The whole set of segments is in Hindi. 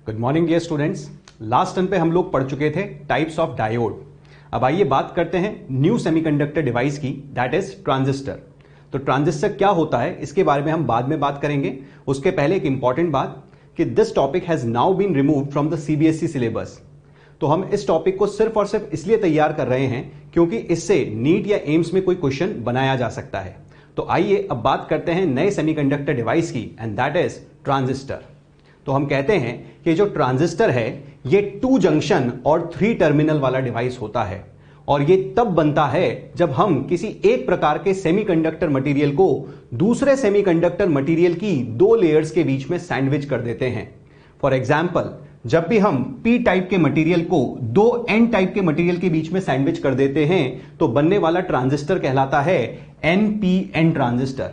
Good morning dear students. Last term पे हम लोग पढ़ चुके थे टाइप्स ऑफ डायोड। अब आइए बात करते हैं न्यू सेमीकंडक्टर डिवाइस की, दैट इज ट्रांजिस्टर। तो ट्रांजिस्टर क्या होता है इसके बारे में हम बाद में बात करेंगे। उसके पहले एक इंपॉर्टेंट बात कि this topic has now been removed from the CBSE syllabus. तो हम इस टॉपिक को सिर्फ और सिर्फ इसलिए तैयार कर रहे हैं क्योंकि इससे नीट या एम्स में कोई क्वेश्चन बनाया जा सकता है। तो आइए अब बात करते हैं नए सेमीकंडक्टर डिवाइस की, एंड दैट इज ट्रांजिस्टर। तो हम कहते हैं कि जो ट्रांजिस्टर है ये 2 जंक्शन और 3 टर्मिनल वाला डिवाइस होता है, और ये तब बनता है जब हम किसी एक प्रकार के सेमीकंडक्टर मटेरियल को दूसरे सेमीकंडक्टर मटेरियल की 2 लेयर्स के बीच में सैंडविच कर देते हैं। फॉर एग्जाम्पल, जब भी हम पी टाइप के मटेरियल को 2 एन टाइप के मटेरियल के बीच में सैंडविच कर देते हैं तो बनने वाला ट्रांजिस्टर कहलाता है एनपीएन ट्रांजिस्टर।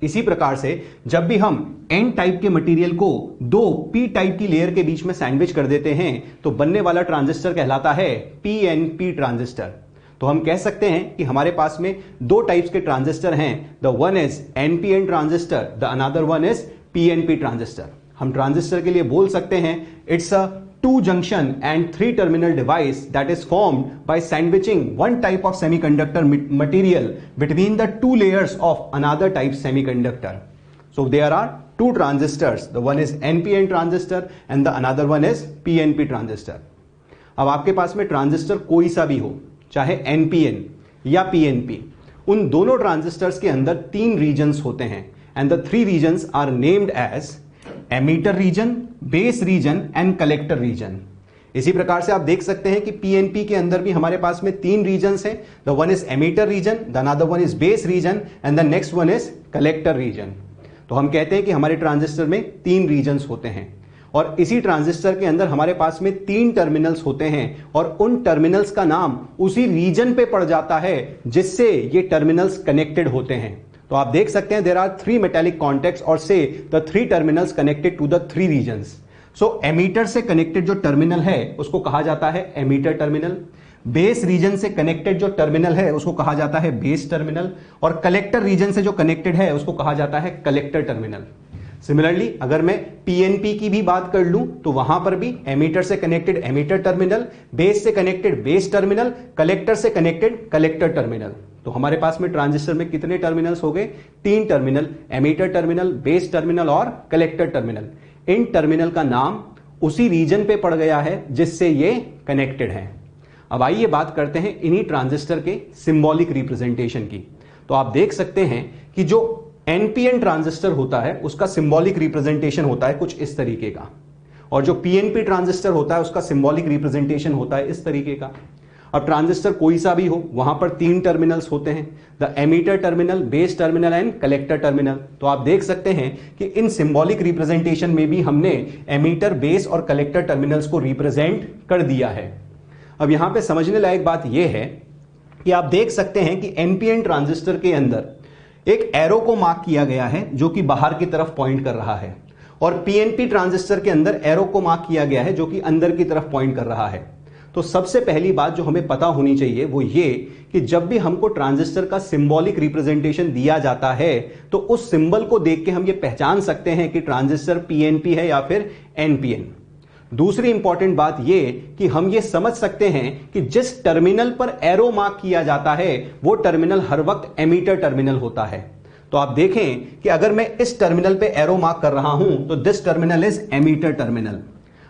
इसी प्रकार से जब भी हम एन टाइप के मटेरियल को 2 पी टाइप की लेयर के बीच में सैंडविच कर देते हैं तो बनने वाला ट्रांजिस्टर कहलाता है पीएनपी ट्रांजिस्टर। तो हम कह सकते हैं कि हमारे पास में 2 टाइप्स के ट्रांजिस्टर हैं, the one is NPN transistor, the another one is PNP transistor. हम ट्रांजिस्टर के लिए बोल सकते हैं it's a 2 junction and 3 terminal device that is formed by sandwiching one type of semiconductor material between the 2 layers of another type semiconductor. So there are 2 transistors, the one is NPN transistor and the another one is PNP transistor. अब आपके पास में ट्रांजिस्टर कोई सा भी हो, चाहे NPN या PNP, उन दोनों ट्रांजिस्टर्स के अंदर 3 रीजन्स होते हैं, and the 3 regions are named as emitter region, base region and collector region. इसी प्रकार से आप देख सकते हैं कि पीएनपी के अंदर भी हमारे पास में 3 रीजन्स हैं, the one is emitter region, the another one is base region and the next one is collector region. तो हम कहते हैं कि हमारे ट्रांजिस्टर में 3 रीजन्स होते हैं, और इसी ट्रांजिस्टर के अंदर हमारे पास में 3 टर्मिनल्स होते हैं, और उन टर्मिनल्स का नाम उसी रीजन पे पड़ जाता है जिससे ये टर्मिनल्स कनेक्टेड होते हैं। तो आप देख सकते हैं देयर आर 3 मेटालिक कॉन्टैक्ट्स और से the 3 terminals connected to the 3 regions. So emitter से कनेक्टेड जो टर्मिनल है उसको कहा जाता है एमीटर टर्मिनल, बेस रीजन से कनेक्टेड जो टर्मिनल है उसको कहा जाता है बेस टर्मिनल, और कलेक्टर रीजन से जो कनेक्टेड है उसको कहा जाता है कलेक्टर टर्मिनल। सिमिलरली अगर मैं पीएनपी की भी बात कर लूं तो वहां पर भी एमीटर से कनेक्टेड एमीटर टर्मिनल, बेस से कनेक्टेड बेस टर्मिनल, कलेक्टर से कनेक्टेड कलेक्टर टर्मिनल। तो हमारे पास में ट्रांजिस्टर में कितने टर्मिनल्स हो गए? 3 terminal, emitter terminal, base terminal और कलेक्टर टर्मिनल। इन टर्मिनल का नाम उसी रीजन पे पड़ गया है जिससे ये कनेक्टेड है। अब आइए बात करते हैं इन्हीं ट्रांजिस्टर के सिंबॉलिक रिप्रेजेंटेशन की। तो आप देख सकते हैं कि जो एनपीएन ट्रांजिस्टर होता है उसका सिंबॉलिक रिप्रेजेंटेशन होता है कुछ इस तरीके का, और जो पीएनपी ट्रांजिस्टर होता है उसका सिंबॉलिक रिप्रेजेंटेशन होता है इस तरीके का। अब ट्रांजिस्टर कोई सा भी हो, वहां पर 3 टर्मिनल्स होते हैं, the emitter terminal, base terminal and collector terminal. तो आप देख सकते हैं कि इन सिंबॉलिक रिप्रेजेंटेशन में भी हमने एमीटर, बेस और कलेक्टर टर्मिनल्स को रिप्रेजेंट कर दिया है। अब यहां पे समझने लायक बात यह है कि आप देख सकते हैं कि एनपीएन ट्रांजिस्टर के अंदर एक एरो को मार्क किया गया है जो कि बाहर की तरफ पॉइंट कर रहा है, और पीएनपी ट्रांजिस्टर के अंदर एरो को मार्क किया गया है जो कि अंदर की तरफ पॉइंट कर रहा है। तो सबसे पहली बात जो हमें पता होनी चाहिए वो ये कि जब भी हमको ट्रांजिस्टर का सिंबॉलिक रिप्रेजेंटेशन दिया जाता है तो उस सिंबल को देख के हम ये पहचान सकते हैं कि ट्रांजिस्टर पीएनपी है या फिर एनपीएन। दूसरी इंपॉर्टेंट बात ये कि हम ये समझ सकते हैं कि जिस टर्मिनल पर एरो मार्क किया जाता है वो टर्मिनल हर वक्त एमीटर टर्मिनल होता है। तो आप देखें कि अगर मैं इस टर्मिनल पे एरो मार्क कर रहा हूं तो this terminal is emitter terminal.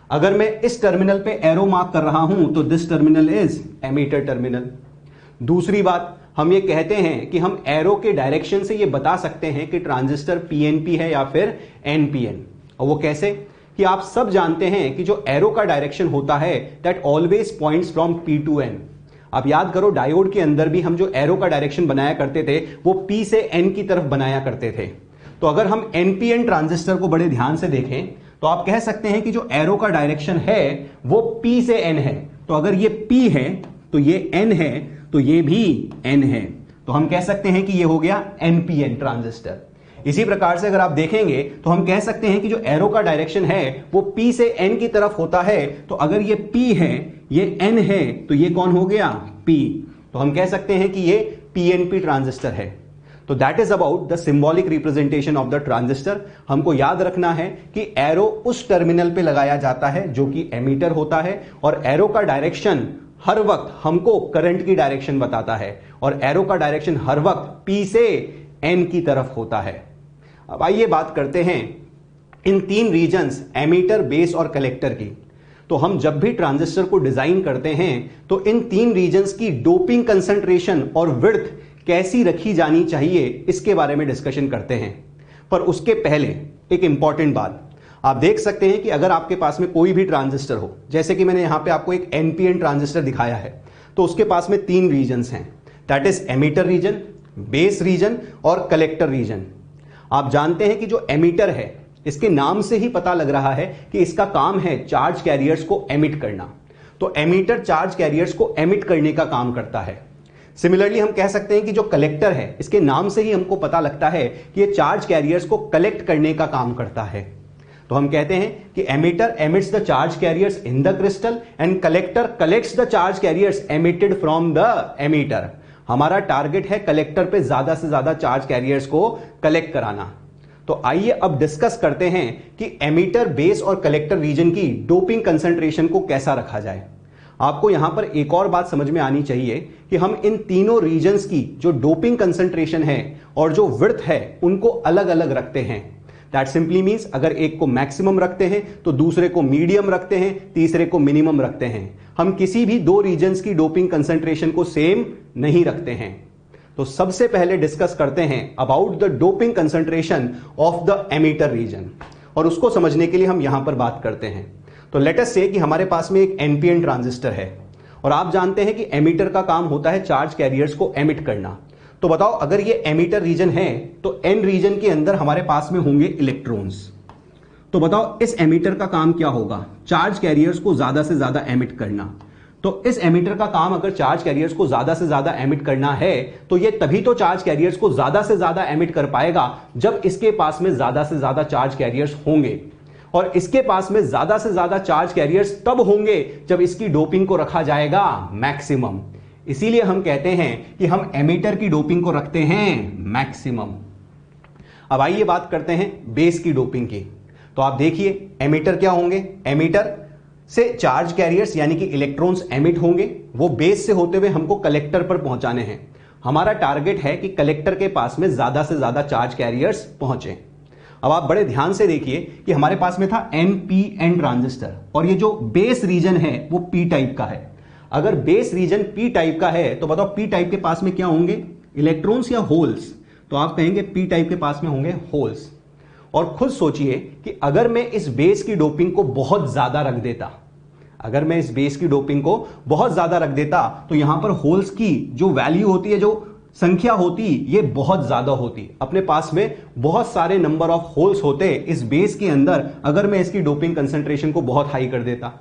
अगर मैं इस टर्मिनल पे एरो मार्क कर रहा हूं तो this terminal is emitter terminal. दूसरी बात, हम ये कहते हैं कि हम एरो के डायरेक्शन से ये बता सकते हैं कि ट्रांजिस्टर पीएनपी है या फिर एनपीएन। और वो कैसे? कि आप सब जानते हैं कि जो एरो का डायरेक्शन होता है that always points from P to N. आप याद करो डायोड के अंदर भी हम जो एरो का डायरेक्शन बनाया करते थे वो पी से एन की तरफ बनाया करते थे। तो अगर हम एनपीएन ट्रांजिस्टर को बड़े ध्यान से देखें तो आप कह सकते हैं कि जो एरो का डायरेक्शन है वो P से N है। तो अगर ये P है तो ये N है, तो ये भी N है। तो हम कह सकते हैं कि ये हो गया NPN ट्रांजिस्टर। इसी प्रकार से अगर आप देखेंगे तो हम कह सकते हैं कि जो एरो का डायरेक्शन है वो P से N की तरफ होता है। तो अगर ये P है, ये N है, तो ये कौन हो गया? P। तो हम कह सकते हैं कि ये PNP ट्रांजिस्टर है। तो that is about the symbolic representation of the transistor. हमको याद रखना है कि एरो उस टर्मिनल पे लगाया जाता है जो कि एमीटर होता है, और एरो का डायरेक्शन हर वक्त हमको करंट की डायरेक्शन बताता है, और एरो का डायरेक्शन हर वक्त P से N की तरफ होता है। अब आइए बात करते हैं इन तीन रीजन्स एमीटर, बेस और कलेक्टर की। तो हम जब भी ट्रांजिस्टर को डिजाइन करते हैं तो इन तीन रीजन्स की डोपिंग कंसंट्रेशन और विड्थ कैसी रखी जानी चाहिए इसके बारे में डिस्कशन करते हैं। पर उसके पहले एक इंपॉर्टेंट बात, आप देख सकते हैं कि अगर आपके पास में कोई भी ट्रांजिस्टर हो, जैसे कि मैंने यहां पे आपको एक NPN ट्रांजिस्टर दिखाया है, तो उसके पास में तीन रीजन्स हैं, that is emitter region, base region और कलेक्टर रीजन। आप जानते हैं कि जो एमीटर है, इसके नाम से ही पता लग रहा है कि इसका काम है चार्ज कैरियर्स को एमिट करना। तो एमीटर चार्ज कैरियर्स को एमिट करने का काम करता है। सिमिलरली हम कह सकते हैं कि जो कलेक्टर है, इसके नाम से ही हमको पता लगता है कि ये चार्ज कैरियर्स को कलेक्ट करने का काम करता है। तो हम कहते हैं कि emitter emits the charge carriers in the crystal and collector collects the charge carriers emitted from the emitter. हमारा टारगेट है कलेक्टर पे ज्यादा से ज्यादा चार्ज कैरियर्स को कलेक्ट कराना। तो आइए अब डिस्कस करते हैं कि एमीटर, बेस और कलेक्टर रीजन की डोपिंग कंसंट्रेशन को कैसा रखा जाए। आपको यहां पर एक और बात समझ में आनी चाहिए कि हम इन तीनों रीजन्स की जो डोपिंग कंसंट्रेशन है और जो विड्थ है उनको अलग अलग रखते हैं। दैट सिंपली मींस अगर एक को मैक्सिमम रखते हैं तो दूसरे को मीडियम रखते हैं, तीसरे को मिनिमम रखते हैं। हम किसी भी दो रीजन्स की डोपिंग कंसंट्रेशन को सेम नहीं रखते हैं। तो सबसे पहले डिस्कस करते हैं about the doping concentration of the emitter region, और उसको समझने के लिए हम यहां पर बात करते हैं। तो लेट अस से कि हमारे पास में एक NPN ट्रांजिस्टर है, और आप जानते हैं कि एमीटर का काम होता है चार्ज कैरियर्स को एमिट करना। तो बताओ, अगर ये एमीटर रीजन है तो N रीजन के अंदर हमारे पास में होंगे इलेक्ट्रॉन्स। तो बताओ इस एमीटर का काम क्या होगा? चार्ज कैरियर्स को ज्यादा से ज्यादा एमिट करना। तो इस एमीटर का काम अगर चार्ज कैरियर्स को ज्यादा से ज्यादा एमिट करना है तो ये तभी तो चार्ज कैरियर्स को ज्यादा से ज्यादा एमिट कर पाएगा जब इसके पास में ज्यादा से ज्यादा चार्ज कैरियर्स होंगे, और इसके पास में ज्यादा से ज्यादा चार्ज कैरियर्स तब होंगे जब इसकी डोपिंग को रखा जाएगा मैक्सिमम। इसीलिए हम कहते हैं कि हम एमीटर की डोपिंग को रखते हैं मैक्सिमम। अब आइए बात करते हैं बेस की डोपिंग की। तो आप देखिए एमीटर क्या होंगे? एमीटर से चार्ज कैरियर्स यानी कि इलेक्ट्रॉन्स एमिट होंगे, वो बेस से होते हुए हमको कलेक्टर पर पहुंचाने हैं। हमारा टारगेट है कि कलेक्टर के पास में ज्यादा से ज्यादा चार्ज कैरियर्स पहुंचे। अब आप बड़े ध्यान से देखिए कि हमारे पास में था NPN ट्रांजिस्टर, और ये जो बेस रीजन है वो P टाइप का है। अगर बेस रीजन P टाइप का है तो बताओ P टाइप के पास में क्या होंगे? इलेक्ट्रॉन्स या होल्स? तो आप कहेंगे P टाइप के पास में होंगे होल्स। और खुद सोचिए कि अगर मैं इस बेस की डोपिंग को बहुत ज्यादा रख देता, अगर मैं इस बेस की डोपिंग को बहुत ज्यादा रख देता तो यहां पर होल्स की जो वैल्यू होती है, जो संख्या होती, ये बहुत ज्यादा होती। अपने पास में बहुत सारे नंबर ऑफ होल्स होते इस बेस के अंदर अगर मैं इसकी डोपिंग कंसंट्रेशन को बहुत हाई कर देता।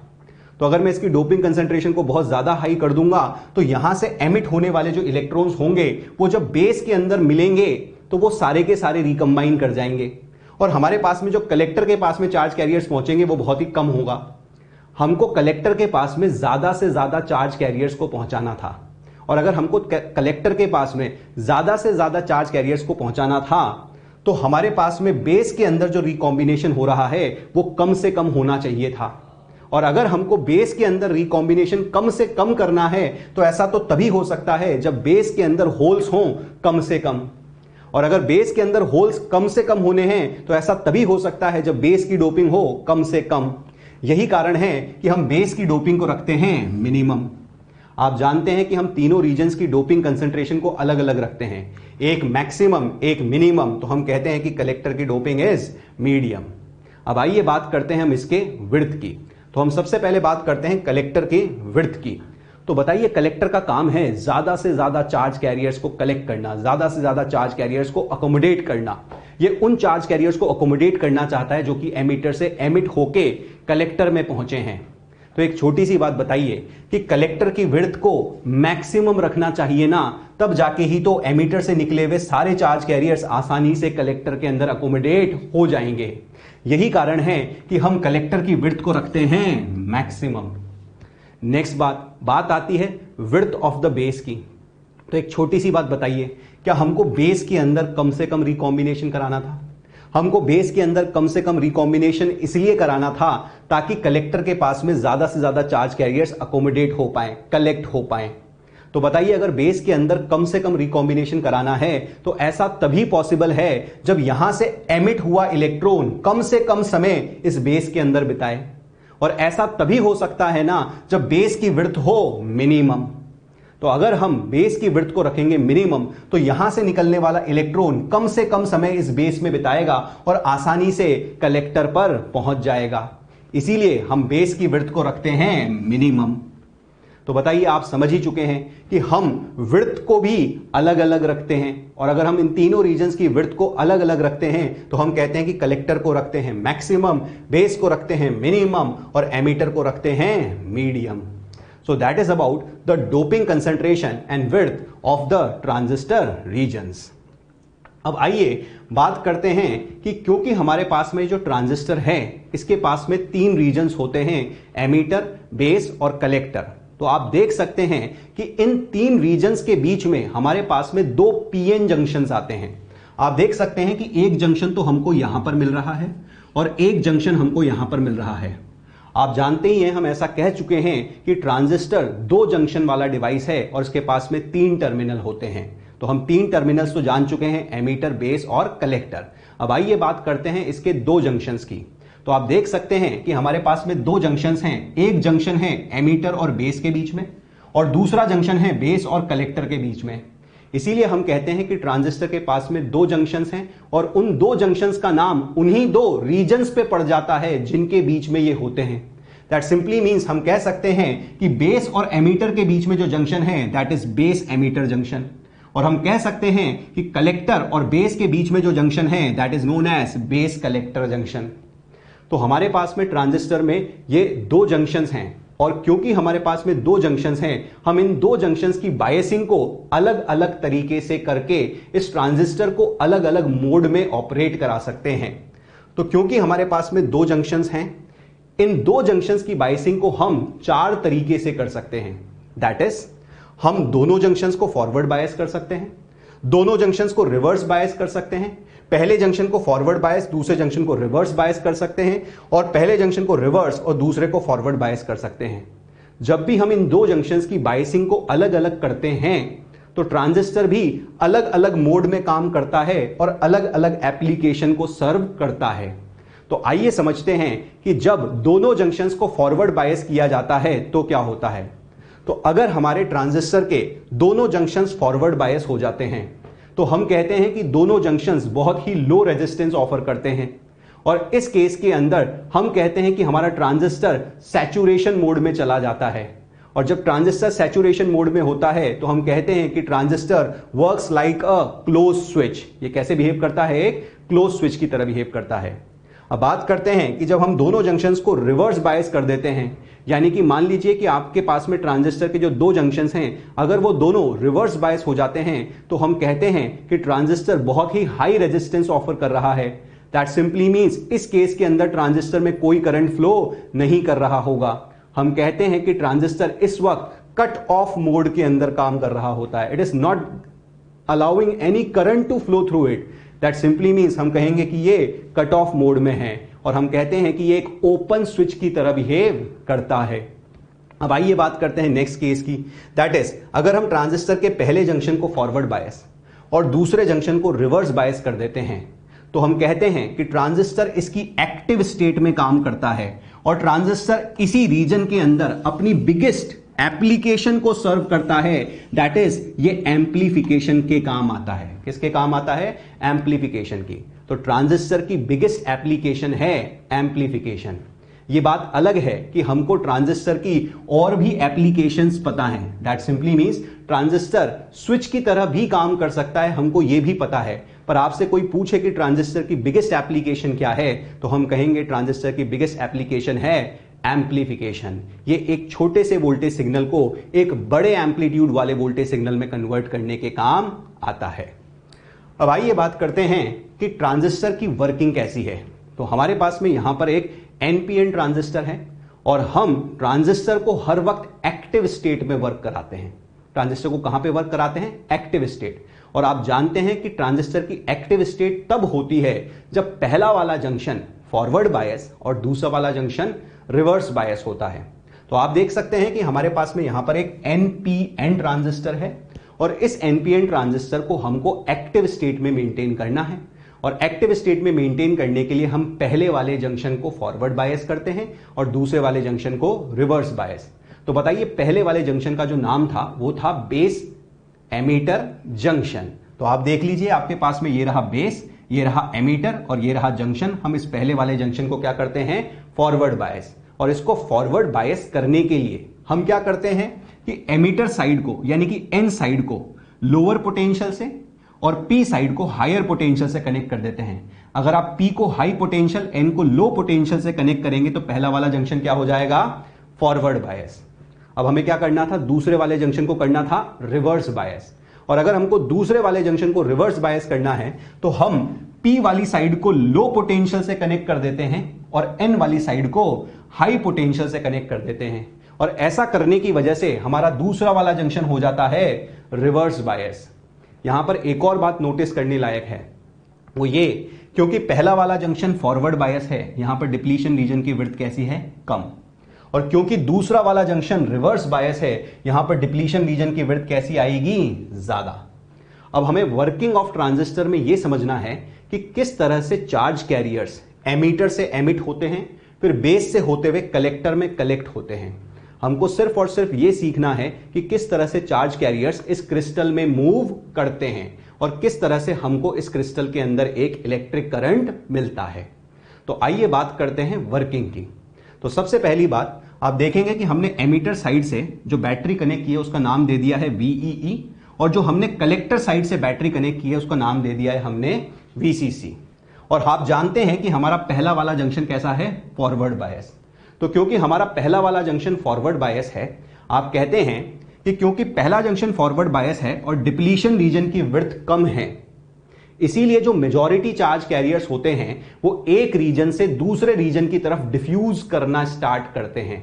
तो अगर मैं इसकी डोपिंग कंसंट्रेशन को बहुत ज्यादा हाई कर दूंगा तो यहां से एमिट होने वाले जो इलेक्ट्रॉन्स होंगे वो जब बेस के अंदर मिलेंगे तो वो सारे के सारे रिकंबाइन कर जाएंगे, और हमारे पास में जो कलेक्टर के पास में चार्ज कैरियर्स पहुंचेंगे वो बहुत ही कम होगा। हमको कलेक्टर के पास में ज्यादा से ज्यादा चार्ज कैरियर्स को पहुंचाना था, और अगर हमको कलेक्टर के पास में ज्यादा से ज्यादा चार्ज कैरियर्स को पहुंचाना था तो हमारे पास में बेस के अंदर जो रिकॉम्बिनेशन हो रहा है वो कम से कम होना चाहिए था। और अगर हमको बेस के अंदर रिकॉम्बिनेशन कम से कम करना है तो ऐसा तो तभी हो सकता है जब बेस के अंदर होल्स हों कम से कम, और अगर बेस के अंदर होल्स कम से कम होने हैं तो ऐसा तभी हो सकता है जब बेस की डोपिंग हो कम से कम। यही कारण है कि हम बेस की डोपिंग को रखते हैं मिनिमम। आप जानते हैं कि हम तीनों रीजन्स की डोपिंग कंसंट्रेशन को अलग अलग रखते हैं, एक मैक्सिमम एक मिनिमम। तो हम कहते हैं कि कलेक्टर की डोपिंग इज मीडियम। अब आइए बात करते हैं हम इसके विड्थ की। तो हम सबसे पहले बात करते हैं कलेक्टर की विड्थ की। तो बताइए, कलेक्टर का काम है ज्यादा से ज्यादा चार्ज कैरियर्स को कलेक्ट करना, ज्यादा से ज्यादा चार्ज कैरियर्स को अकोमोडेट करना। ये उन चार्ज कैरियर्स को अकोमोडेट करना चाहता है जो कि एमीटर से एमिट होके कलेक्टर में पहुंचे हैं। तो एक छोटी सी बात बताइए कि कलेक्टर की विड्थ को मैक्सिमम रखना चाहिए ना, तब जाके ही तो एमीटर से निकले हुए सारे चार्ज कैरियर्स आसानी से कलेक्टर के अंदर अकोमोडेट हो जाएंगे। यही कारण है कि हम कलेक्टर की विड्थ को रखते हैं मैक्सिमम। नेक्स्ट बात आती है विड्थ ऑफ द बेस की। तो एक छोटी सी बात बताइए, क्या हमको बेस के अंदर कम से कम रिकॉम्बिनेशन कराना था? हमको बेस के अंदर कम से कम रिकॉम्बिनेशन इसलिए कराना था ताकि कलेक्टर के पास में ज्यादा से ज्यादा चार्ज कैरियर्स अकोमोडेट हो पाए, कलेक्ट हो पाए। तो बताइए, अगर बेस के अंदर कम से कम रिकॉम्बिनेशन कराना है तो ऐसा तभी पॉसिबल है जब यहां से एमिट हुआ इलेक्ट्रॉन कम से कम समय इस बेस के अंदर बिताए, और ऐसा तभी हो सकता है ना जब बेस की विड्थ हो मिनिमम। तो अगर हम बेस की विड्थ को रखेंगे मिनिमम तो यहां से निकलने वाला इलेक्ट्रॉन कम से कम समय इस बेस में बिताएगा और आसानी से कलेक्टर पर पहुंच जाएगा। इसीलिए हम बेस की विड्थ को रखते हैं मिनिमम। तो बताइए, आप समझ ही चुके हैं कि हम विड्थ को भी अलग अलग रखते हैं, और अगर हम इन तीनों रीजन्स की विड्थ को अलग अलग रखते हैं तो हम कहते हैं कि कलेक्टर को रखते हैं मैक्सिमम, बेस को रखते हैं मिनिमम और एमिटर को रखते हैं medium. So that is about the doping concentration and width of the transistor regions. अब आइए बात करते हैं कि क्योंकि हमारे पास में जो ट्रांजिस्टर है इसके पास में 3 रीजन्स होते हैं, एमीटर, बेस और कलेक्टर। तो आप देख सकते हैं कि इन 3 रीजन्स के बीच में हमारे पास में 2 पीएन जंक्शंस आते हैं। आप देख सकते हैं कि एक जंक्शन तो हमको यहां पर मिल रहा है और एक जंक्शन हमको यहां पर मिल रहा है। आप जानते ही हैं, हम ऐसा कह चुके हैं कि ट्रांजिस्टर 2 जंक्शन वाला डिवाइस है और इसके पास में 3 टर्मिनल होते हैं। तो हम 3 टर्मिनल्स तो जान चुके हैं, एमीटर, बेस और कलेक्टर। अब आइए बात करते हैं इसके 2 जंक्शंस की। तो आप देख सकते हैं कि हमारे पास में 2 जंक्शंस हैं। एक जंक्शन है एमीटर और बेस के बीच में और दूसरा जंक्शन है बेस और कलेक्टर के बीच में। इसीलिए हम कहते हैं कि ट्रांजिस्टर के पास में 2 जंक्शंस हैं और उन 2 जंक्शंस का नाम उन्हीं 2 रीजन्स पे पड़ जाता है जिनके बीच में ये होते हैं। दैट सिंपली मीन्स हम कह सकते हैं कि बेस और एमीटर के बीच में जो जंक्शन है that is base emitter junction, और हम कह सकते हैं कि कलेक्टर और बेस के बीच में जो जंक्शन है that is known as base collector junction. तो हमारे पास में ट्रांजिस्टर में ये 2 जंक्शंस हैं, और क्योंकि हमारे पास में 2 जंक्शंस हैं, हम इन 2 जंक्शंस की बायसिंग को अलग अलग तरीके से करके इस ट्रांजिस्टर को अलग अलग मोड में ऑपरेट करा सकते हैं। तो क्योंकि हमारे पास में 2 जंक्शंस हैं, इन 2 जंक्शंस की बायसिंग को हम 4 तरीके से कर सकते हैं। दैट इज, हम दोनों जंक्शंस को फॉरवर्ड बायस कर सकते हैं, दोनों जंक्शंस को रिवर्स बायस कर सकते हैं, पहले जंक्शन को फॉरवर्ड बायस, दूसरे जंक्शन को रिवर्स बायस कर सकते हैं, और पहले जंक्शन को रिवर्स और दूसरे को फॉरवर्ड बायस कर सकते हैं। जब भी हम इन 2 जंक्शंस की बायसिंग को अलग अलग करते हैं तो ट्रांजिस्टर भी अलग अलग मोड में काम करता है और अलग अलग एप्लीकेशन को सर्व करता है। तो आइए समझते हैं कि जब दोनों जंक्शंस को फॉरवर्ड बायस किया जाता है तो क्या होता है। तो अगर हमारे ट्रांजिस्टर के दोनों जंक्शंस फॉरवर्ड बायस हो जाते हैं तो हम कहते हैं कि दोनों जंक्शंस बहुत ही लो रेजिस्टेंस ऑफर करते हैं, और इस केस के अंदर हम कहते हैं कि हमारा ट्रांजिस्टर सैचुरेशन मोड में चला जाता है। और जब ट्रांजिस्टर सैचुरेशन मोड में होता है तो हम कहते हैं कि transistor works like a close switch. ये कैसे बिहेव करता है? एक क्लोज स्विच की तरह बिहेव करता है। अब बात करते हैं कि जब हम दोनों जंक्शंस को रिवर्स बायस कर देते हैं, यानी कि मान लीजिए कि आपके पास में ट्रांजिस्टर के जो 2 जंक्शंस हैं अगर वो दोनों रिवर्स बायस हो जाते हैं तो हम कहते हैं कि ट्रांजिस्टर बहुत ही हाई रेजिस्टेंस ऑफर कर रहा है। दैट सिंपली मींस इस केस के अंदर ट्रांजिस्टर में कोई करंट फ्लो नहीं कर रहा होगा। हम कहते हैं कि ट्रांजिस्टर इस वक्त कट ऑफ मोड के अंदर काम कर रहा होता है। It is not allowing any current to flow through it. That simply means हम कहेंगे कि ये कट ऑफ मोड में है, और हम कहते हैं कि ये एक ओपन स्विच की तरह बिहेव करता है। अब आइए बात करते हैं नेक्स्ट केस की। दैट इज, अगर हम ट्रांजिस्टर के पहले जंक्शन को फॉरवर्ड बायस और दूसरे जंक्शन को रिवर्स बायस कर देते हैं तो हम कहते हैं कि ट्रांजिस्टर इसकी एक्टिव स्टेट में काम करता है, और ट्रांजिस्टर इसी रीजन के अंदर अपनी बिगेस्ट एप्लीकेशन को सर्व करता है। दैट इज, ये एम्प्लीफिकेशन के काम आता है। किसके काम आता है? एम्प्लीफिकेशन की। तो ट्रांजिस्टर की बिगेस्ट एप्लीकेशन है एम्प्लीफिकेशन। ये बात अलग है कि हमको ट्रांजिस्टर की और भी एप्लीकेशंस पता हैं। That simply means transistor switch की तरह भी काम कर सकता है, हमको ये भी पता है। पर आपसे कोई पूछे कि ट्रांजिस्टर की बिगेस्ट एप्लीकेशन क्या है तो हम कहेंगे ट्रांजिस्टर की बिगेस्ट एप्लीकेशन है एम्प्लीफिकेशन। ये एक छोटे से वोल्टेज सिग्नल को एक बड़े एम्पलीट्यूड वाले वोल्टेज सिग्नल में कन्वर्ट करने के काम आता है। अब आइए बात करते हैं कि ट्रांजिस्टर की वर्किंग कैसी है। तो हमारे पास में यहां पर एक एनपीएन ट्रांजिस्टर है और हम ट्रांजिस्टर को हर वक्त एक्टिव स्टेट में वर्क कराते हैं। ट्रांजिस्टर को कहां पे वर्क कराते हैं? Active state. और आप जानते हैं कि ट्रांजिस्टर की एक्टिव स्टेट तब होती है जब पहला वाला जंक्शन फॉरवर्ड बायस और दूसरा वाला जंक्शन रिवर्स बायस होता है। तो आप देख सकते हैं कि हमारे पास में यहां पर एक NPN ट्रांजिस्टर है और इस NPN ट्रांजिस्टर को हमको एक्टिव स्टेट में मेंटेन करना है और एक्टिव स्टेट में मेंटेन करने के लिए हम पहले वाले जंक्शन को फॉरवर्ड बायस करते हैं और दूसरे वाले जंक्शन को रिवर्स बायस। तो बताइए पहले वाले जंक्शन का जो नाम था वो था बेस एमीटर जंक्शन। तो आप देख लीजिए आपके पास में ये रहा बेस, ये रहा एमीटर और ये रहा जंक्शन। हम इस पहले वाले जंक्शन को क्या करते हैं? Forward bias. और इसको फॉरवर्ड बायस करने के लिए हम क्या करते हैं कि एमीटर साइड को यानी कि N साइड को लोअर पोटेंशियल से और P साइड को हायर पोटेंशियल से कनेक्ट कर देते हैं। अगर आप P को हाई पोटेंशियल, N को लो पोटेंशियल से कनेक्ट करेंगे तो पहला वाला जंक्शन क्या हो जाएगा? Forward bias. अब हमें क्या करना था? दूसरे वाले जंक्शन को करना था रिवर्स बायस। और अगर हमको दूसरे वाले जंक्शन को रिवर्स बायस करना है तो हम P वाली साइड को लो पोटेंशियल से कनेक्ट कर देते हैं और N वाली साइड को हाई पोटेंशियल से कनेक्ट कर देते हैं। और ऐसा करने की वजह से हमारा दूसरा वाला जंक्शन हो जाता है रिवर्स बायस। यहां पर एक और बात नोटिस करने लायक है, वो ये क्योंकि पहला वाला जंक्शन फॉरवर्ड बायस है, यहां पर डिप्लीशन रीजन की विड्थ कैसी है? कम। और क्योंकि दूसरा वाला जंक्शन रिवर्स बायस है, यहां पर डिप्लीशन रीजन की विड्थ कैसी आएगी? ज्यादा। अब हमें वर्किंग ऑफ ट्रांजिस्टर में यह समझना है कि किस तरह से चार्ज कैरियर्स एमीटर से एमिट होते हैं, फिर बेस से होते हुए कलेक्टर में कलेक्ट होते हैं। हमको सिर्फ और सिर्फ यह सीखना है कि किस तरह से चार्ज कैरियर्स इस क्रिस्टल में मूव करते हैं और किस तरह से हमको इस क्रिस्टल के अंदर एक इलेक्ट्रिक करंट मिलता है। तो आइए बात करते हैं वर्किंग की। तो सबसे पहली बात आप देखेंगे कि हमने एमीटर साइड से जो बैटरी कनेक्ट की है उसका नाम दे दिया है VEE और जो हमने कलेक्टर साइड से बैटरी कनेक्ट की है उसका नाम दे दिया है हमने VCC। और आप जानते हैं कि हमारा पहला वाला जंक्शन कैसा है? फॉरवर्ड बायस। तो क्योंकि हमारा पहला वाला जंक्शन फॉरवर्ड बायस है, आप कहते हैं कि क्योंकि पहला जंक्शन फॉरवर्ड बायस है और डिप्लीशन रीजन की विड्थ कम है, इसीलिए जो मेजॉरिटी चार्ज कैरियर्स होते हैं वो एक रीजन से दूसरे रीजन की तरफ डिफ्यूज करना स्टार्ट करते हैं।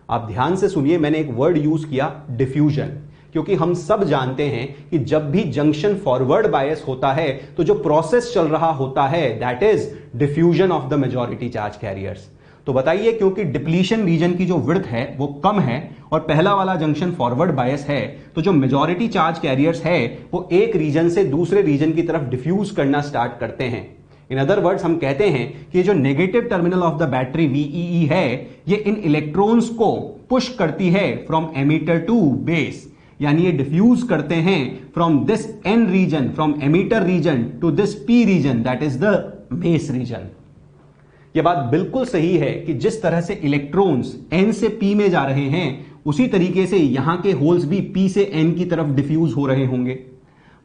आप ध्यान से सुनिए, मैंने एक वर्ड यूज किया डिफ्यूजन, क्योंकि हम सब जानते हैं कि जब भी जंक्शन फॉरवर्ड बायस होता है तो जो प्रोसेस चल रहा होता है that is diffusion of the majority charge carriers. तो बताइए क्योंकि डिप्लीशन रीजन की जो विड्थ है वो कम है और पहला वाला जंक्शन फॉरवर्ड बायस है, तो जो मेजॉरिटी चार्ज कैरियर्स है वो एक रीजन से दूसरे रीजन की तरफ डिफ्यूज करना स्टार्ट करते हैं। इन अदर वर्ड्स हम कहते हैं कि जो negative terminal of the battery VEE है ये इन इलेक्ट्रॉन्स को पुश करती है फ्रॉम एमीटर टू बेस, यानी ये डिफ्यूज करते हैं from this N region, from emitter region to this P region that is the base region. यह बात बिल्कुल सही है कि जिस तरह से इलेक्ट्रॉन्स N से P में जा रहे हैं उसी तरीके से यहां के होल्स भी P से N की तरफ डिफ्यूज हो रहे होंगे।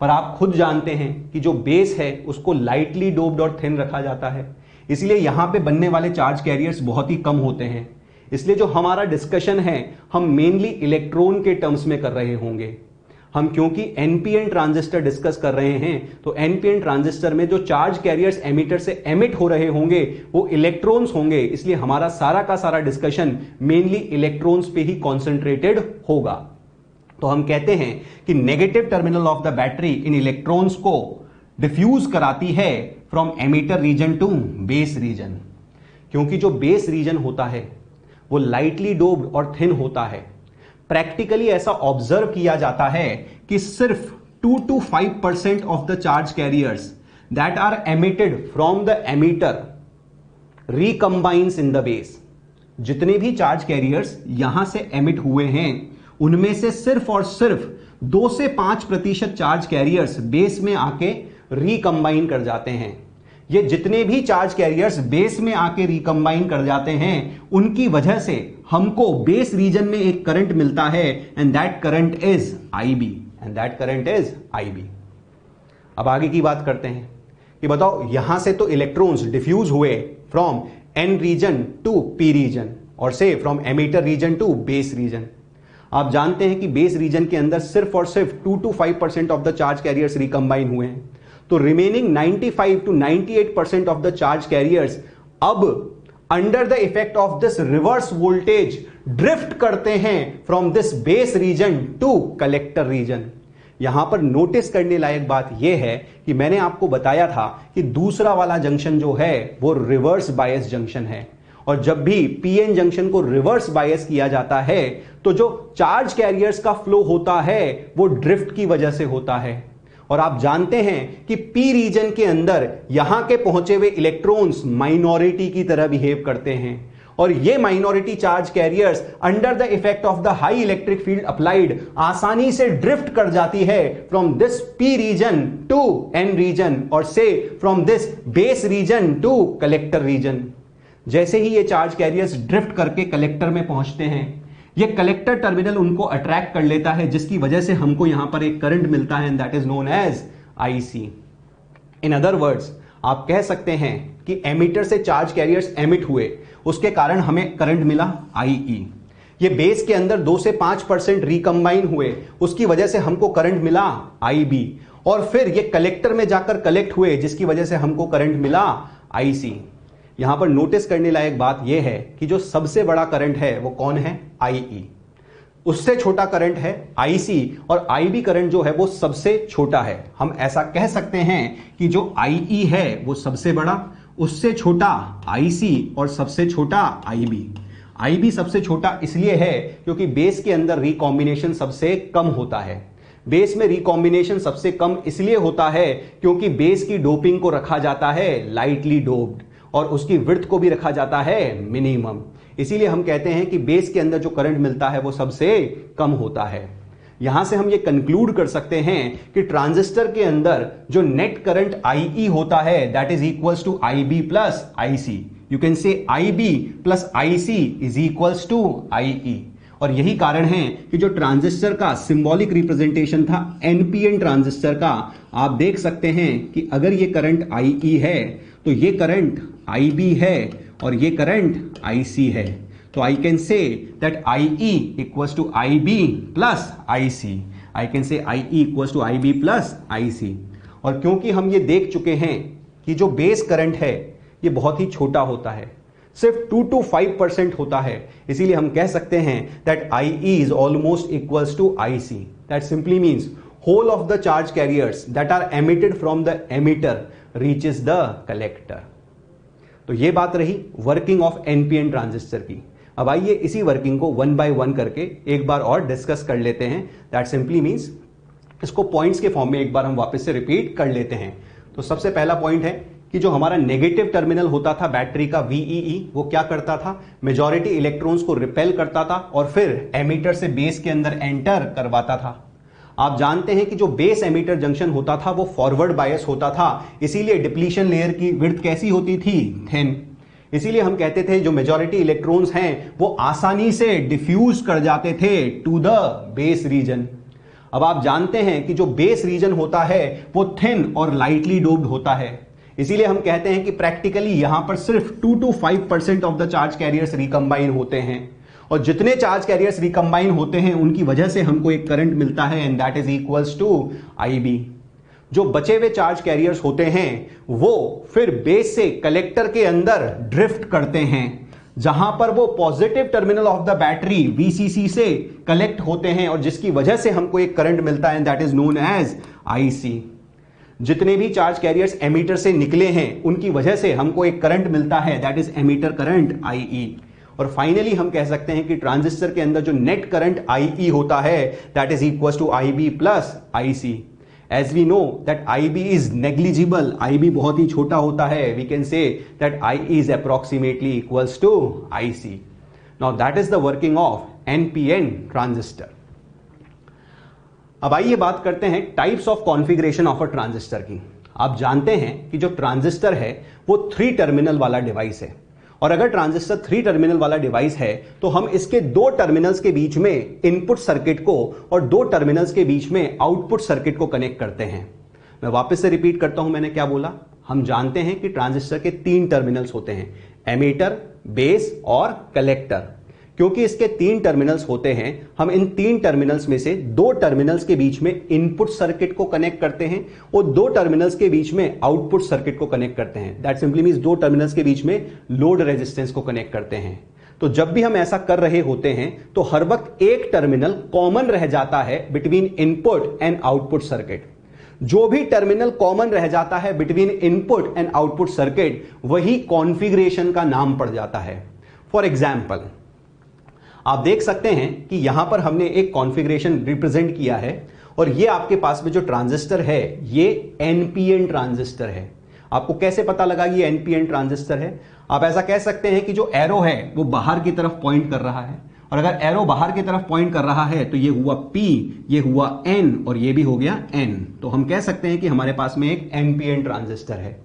पर आप खुद जानते हैं कि जो बेस है उसको लाइटली डोप्ड और थिन रखा जाता है, इसलिए यहां पे बनने वाले चार्ज कैरियर्स बहुत ही कम होते हैं। इसलिए जो हमारा डिस्कशन है हम मेनली इलेक्ट्रॉन के टर्म्स में कर रहे होंगे। हम क्योंकि NPN ट्रांजिस्टर डिस्कस कर रहे हैं तो NPN ट्रांजिस्टर में जो चार्ज कैरियर्स एमिटर से एमिट हो रहे होंगे वो इलेक्ट्रॉन्स होंगे, इसलिए हमारा सारा का सारा डिस्कशन मेनली इलेक्ट्रॉन्स पे ही कॉन्सेंट्रेटेड होगा। तो हम कहते हैं कि negative terminal of the battery इन इलेक्ट्रॉन्स को डिफ्यूज कराती है from emitter region to base region, क्योंकि जो बेस रीजन होता है वो लाइटली डोप्ड और थिन होता है। प्रैक्टिकली ऐसा ऑब्जर्व किया जाता है कि सिर्फ 2 to 5% of the charge carriers that are emitted from the emitter recombines in the base. जितने भी चार्ज कैरियर्स यहां से एमिट हुए हैं उनमें से सिर्फ और सिर्फ 2 से 5% चार्ज कैरियर्स बेस में आके रिकंबाइन कर जाते हैं। ये जितने भी चार्ज कैरियर्स बेस में आके रिकंबाइन कर जाते हैं उनकी वजह से हमको बेस रीजन में एक करंट मिलता है and that current is IB। अब आगे की बात करते हैं कि बताओ यहां से तो इलेक्ट्रॉन्स डिफ्यूज हुए from N region to P region और से from emitter region to base region. आप जानते हैं कि बेस रीजन के अंदर सिर्फ और सिर्फ 2 to 5% of the charge carriers recombine हुए हैं, तो remaining 95 to 98% of the charge carriers अब under the effect of this reverse voltage drift करते हैं from this base region to collector region. यहां पर नोटिस करने लायक बात यह है कि मैंने आपको बताया था कि दूसरा वाला जंक्शन जो है वो रिवर्स बायस जंक्शन है, और जब भी पीएन जंक्शन को रिवर्स बायस किया जाता है तो जो चार्ज कैरियर्स का फ्लो होता है वो ड्रिफ्ट की वजह से होता है। और आप जानते हैं कि पी रीजन के अंदर यहां के पहुंचे हुए इलेक्ट्रॉन्स माइनॉरिटी की तरह बिहेव करते हैं, और ये minority charge carriers under the effect of the high electric field applied आसानी से ड्रिफ्ट कर जाती है from this P region to N region, और से from this base region to collector region. जैसे ही ये चार्ज कैरियर्स ड्रिफ्ट करके कलेक्टर में पहुंचते हैं, ये कलेक्टर टर्मिनल उनको अट्रैक्ट कर लेता है, जिसकी वजह से हमको यहां पर एक करंट मिलता है, that is known as IC. In other words आप कह सकते हैं कि एमिटर से चार्ज कैरियर्स एमिट हुए, उसके कारण हमें करंट मिला आईई। ये बेस के अंदर 2 से 5% रिकंबाइन हुए, उसकी वजह से हमको करंट मिला आईबी, और फिर ये कलेक्टर में जाकर कलेक्ट हुए, जिसकी वजह से हमको करंट मिला आईसी। यहां पर नोटिस करने लायक बात यह है कि जो सबसे बड़ा करंट है वो कौन है, आईई। उससे छोटा करंट है आईसी, और आईबी करंट जो है वो सबसे छोटा है। हम ऐसा कह सकते हैं कि जो आईई है वो सबसे बड़ा, उससे छोटा आईसी, और सबसे छोटा आईबी। आईबी सबसे छोटा इसलिए है क्योंकि बेस के अंदर रिकॉम्बिनेशन सबसे कम होता है। बेस में रिकॉम्बिनेशन सबसे कम इसलिए होता है क्योंकि बेस की डोपिंग को रखा जाता है लाइटली डोप्ड, और उसकी विड्थ को भी रखा जाता है मिनिमम। इसीलिए हम कहते हैं कि बेस के अंदर जो करंट मिलता है वो सबसे कम होता है। यहां से हम ये कंक्लूड कर सकते हैं कि ट्रांजिस्टर के अंदर जो नेट करंट आईई होता है that is equals to IB plus IC. You can say IB plus IC is equals to IE. और यही कारण है कि जो ट्रांजिस्टर का सिंबॉलिक रिप्रेजेंटेशन था एनपीएन ट्रांजिस्टर का, आप देख सकते हैं कि अगर ये करंट आईई है तो ये करंट आईबी है और ये करंट आईसी है। तो I can say that IE equals to IB plus IC. I can say IE equals to IB plus IC. और क्योंकि हम ये देख चुके हैं कि जो बेस करंट है ये बहुत ही छोटा होता है, सिर्फ 2 to 5% होता है, इसीलिए हम कह सकते हैं that IE is almost equals to IC. That simply means whole of the charge carriers that are emitted from the emitter reaches the collector। तो ये बात रही वर्किंग ऑफ एनपीएन ट्रांजिस्टर की। अब आइए इसी वर्किंग को 1 by 1 करके एक बार और डिस्कस कर लेते हैं। दैट सिंपली मीन्स इसको पॉइंट्स के फॉर्म में एक बार हम वापस से रिपीट कर लेते हैं। तो सबसे पहला पॉइंट है कि जो हमारा नेगेटिव टर्मिनल होता था बैटरी का VEE, वो क्या करता था, मेजॉरिटी इलेक्ट्रॉन्स को रिपेल करता था और फिर एमिटर से बेस के अंदर एंटर करवाता था। आप जानते हैं कि जो बेस एमिटर जंक्शन होता था वो फॉरवर्ड बायस होता था, इसीलिए डिप्लीशन लेयर की विड्थ कैसी होती थी, थिन। इसीलिए हम कहते थे जो मेजॉरिटी इलेक्ट्रॉन्स हैं वो आसानी से डिफ्यूज कर जाते थे टू द बेस रीजन। अब आप जानते हैं कि जो बेस रीजन होता है वो थिन और लाइटली डोप्ड होता है, इसीलिए हम कहते हैं कि प्रैक्टिकली यहां पर सिर्फ 2 to 5% of the charge carriers recombine होते हैं, और जितने चार्ज कैरियर्स रिकंबाइन होते हैं उनकी वजह से हमको एक करंट मिलता है and that is equals to IB. जो बचे हुए चार्ज कैरियर्स होते हैं वो फिर बेस से कलेक्टर के अंदर ड्रिफ्ट करते हैं, जहां पर वो positive terminal of the battery VCC से कलेक्ट होते हैं, और जिसकी वजह से हमको एक करंट मिलता है that is known as IC. जितने भी चार्ज कैरियर्स एमीटर से निकले हैं उनकी वजह से हमको एक करंट मिलता है that is emitter current IE. और फाइनली हम कह सकते हैं कि ट्रांजिस्टर के अंदर जो नेट करंट आईई होता है that is equal to IB plus IC. As we know that IB is negligible, IB बहुत ही छोटा होता है, we can say that IE is approximately equals to IC. Now that is the working of NPN transistor. अब आइए बात करते हैं types of configuration of a transistor की। आप जानते हैं कि जो ट्रांजिस्टर है वो 3 टर्मिनल वाला डिवाइस है, और अगर ट्रांजिस्टर 3 टर्मिनल वाला डिवाइस है तो हम इसके 2 टर्मिनल्स के बीच में इनपुट सर्किट को और 2 टर्मिनल्स के बीच में आउटपुट सर्किट को कनेक्ट करते हैं। मैं वापस से रिपीट करता हूं मैंने क्या बोला। हम जानते हैं कि ट्रांजिस्टर के 3 टर्मिनल्स होते हैं, एमीटर, बेस और कलेक्टर। क्योंकि इसके 3 टर्मिनल्स होते हैं, हम इन 3 टर्मिनल्स में से 2 टर्मिनल्स के बीच में इनपुट सर्किट को कनेक्ट करते हैं और 2 टर्मिनल्स के बीच में आउटपुट सर्किट को कनेक्ट करते हैं। दैट सिंपली मींस 2 टर्मिनल्स के बीच में लोड रेजिस्टेंस को कनेक्ट करते हैं। तो जब भी हम ऐसा कर रहे होते हैं तो हर वक्त एक टर्मिनल कॉमन रह जाता है between input and output circuit. जो भी टर्मिनल कॉमन रह जाता है between input and output circuit, वही कॉन्फ़िगरेशन का नाम पड़ जाता है। फॉर एग्जाम्पल, आप देख सकते हैं कि यहां पर हमने एक कॉन्फ़िगरेशन रिप्रेजेंट किया है और ये आपके पास में जो ट्रांजिस्टर है ये एनपीएन ट्रांजिस्टर है। आपको कैसे पता लगा ये एनपीएन ट्रांजिस्टर है? आप ऐसा कह सकते हैं कि जो एरो है वो बाहर की तरफ पॉइंट कर रहा है, और अगर एरो बाहर की तरफ पॉइंट कर रहा है तो ये हुआ P, ये हुआ N और ये भी हो गया N। तो हम कह सकते हैं कि हमारे पास में एक एनपीएन ट्रांजिस्टर है।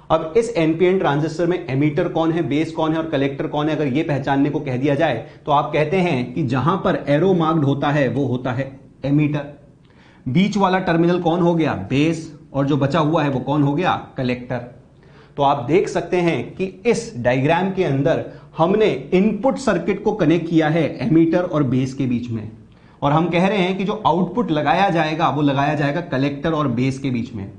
अब इस एनपीएन ट्रांजिस्टर में एमीटर कौन है, बेस कौन है और कलेक्टर कौन है, अगर ये पहचानने को कह दिया जाए तो आप कहते हैं कि जहां पर एरो मार्क्ड होता है वो होता है एमीटर, बीच वाला टर्मिनल कौन हो गया, बेस, और जो बचा हुआ है वो कौन हो गया, कलेक्टर। तो आप देख सकते हैं कि इस डायग्राम के अंदर हमने इनपुट सर्किट को कनेक्ट किया है एमीटर और बेस के बीच में, और हम कह रहे हैं कि जो आउटपुट लगाया जाएगा वो लगाया जाएगा कलेक्टर और बेस के बीच में।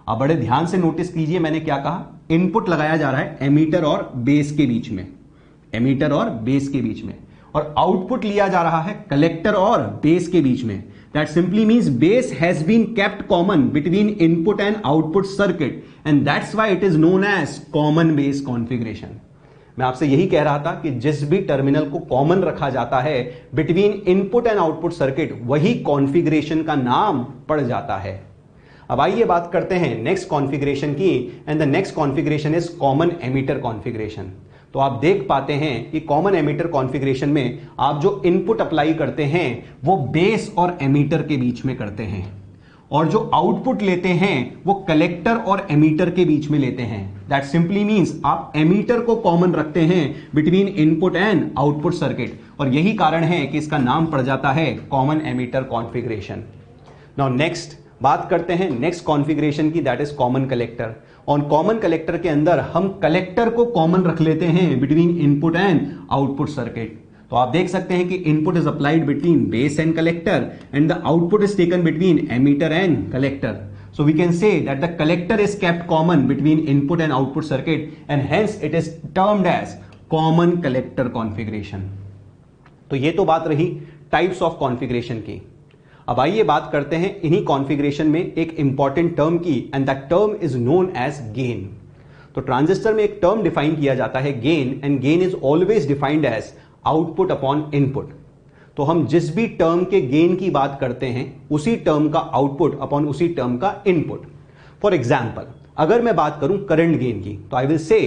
अब बड़े ध्यान से नोटिस कीजिए, मैंने क्या कहा, इनपुट लगाया जा रहा है एमीटर और बेस के बीच में, एमीटर और बेस के बीच में, और आउटपुट लिया जा रहा है कलेक्टर और बेस के बीच में। That simply means base has been kept common between input and output circuit, and that's why it is known as common base configuration. मैं आपसे यही कह रहा था कि जिस भी टर्मिनल को कॉमन रखा जाता है between input and output circuit, वही कॉन्फ़िगरेशन का नाम पड़ जाता है। अब आइए बात करते हैं नेक्स्ट कॉन्फ़िगरेशन की, and the next configuration is common emitter configuration. तो आप देख पाते हैं कि कॉमन एमीटर कॉन्फ़िगरेशन में आप जो इनपुट अप्लाई करते हैं वो बेस और एमीटर के बीच में करते हैं, और जो आउटपुट लेते हैं वो कलेक्टर और एमीटर के बीच में लेते हैं। दैट सिंपली मींस आप एमीटर को कॉमन रखते हैं between input and output circuit, और यही कारण है कि इसका नाम पड़ जाता है common emitter configuration. Now next बात करते हैं नेक्स्ट कॉन्फ़िगरेशन की, दैट इज कॉमन कलेक्टर। और कॉमन कलेक्टर के अंदर हम कलेक्टर को कॉमन रख लेते हैं between input and output circuit. तो आप देख सकते हैं कि input is applied between base and collector, and the output is taken between emitter and collector. So we can say that the collector is kept common between input and output circuit, and hence it is termed as common collector configuration. तो ये तो बात रही टाइप्स ऑफ कॉन्फ़िगरेशन की। अब आइए बात करते हैं इन्हीं कॉन्फ़िगरेशन में एक इंपॉर्टेंट टर्म की, and that term is known as gain. तो ट्रांजिस्टर में एक टर्म डिफाइन किया जाता है gain, and gain is always defined as output upon input. तो हम जिस भी टर्म के गेन की बात करते हैं उसी टर्म का आउटपुट अपॉन उसी टर्म का इनपुट। फॉर एग्जाम्पल, अगर मैं बात करूं करंट गेन की तो आई विल से